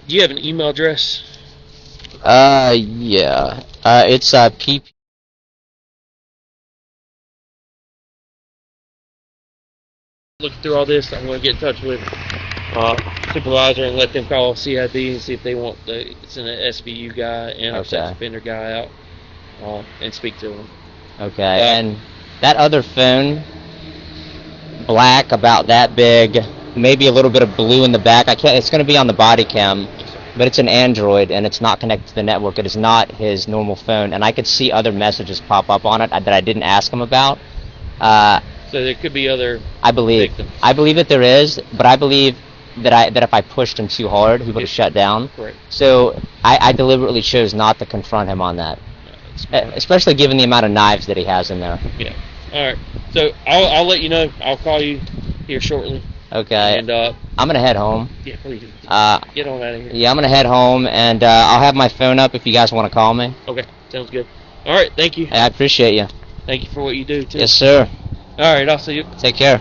you have an email address? Yeah. It's PP. Look through all this. I'm gonna get in touch with supervisor and let them call CID and see if they want send an SVU guy and our sex offender guy out and speak to them. Okay. And that other phone, black, about that big, maybe a little bit of blue in the back. It's going to be on the body cam, but it's an Android and it's not connected to the network. It is not his normal phone, and I could see other messages pop up on it that I didn't ask him about. So there could be other. I believe that there is, but I believe that if I pushed him too hard, he would have shut down. Correct. So I deliberately chose not to confront him on that, especially given the amount of knives that he has in there. Yeah. All right. So I'll let you know. I'll call you here shortly. Okay. And I'm gonna head home. Yeah, please. Get on out of here. Yeah, I'm gonna head home, and I'll have my phone up if you guys want to call me. Okay. Sounds good. All right. Thank you. I appreciate you. Thank you for what you do too. Yes, sir. All right. I'll see you. Take care.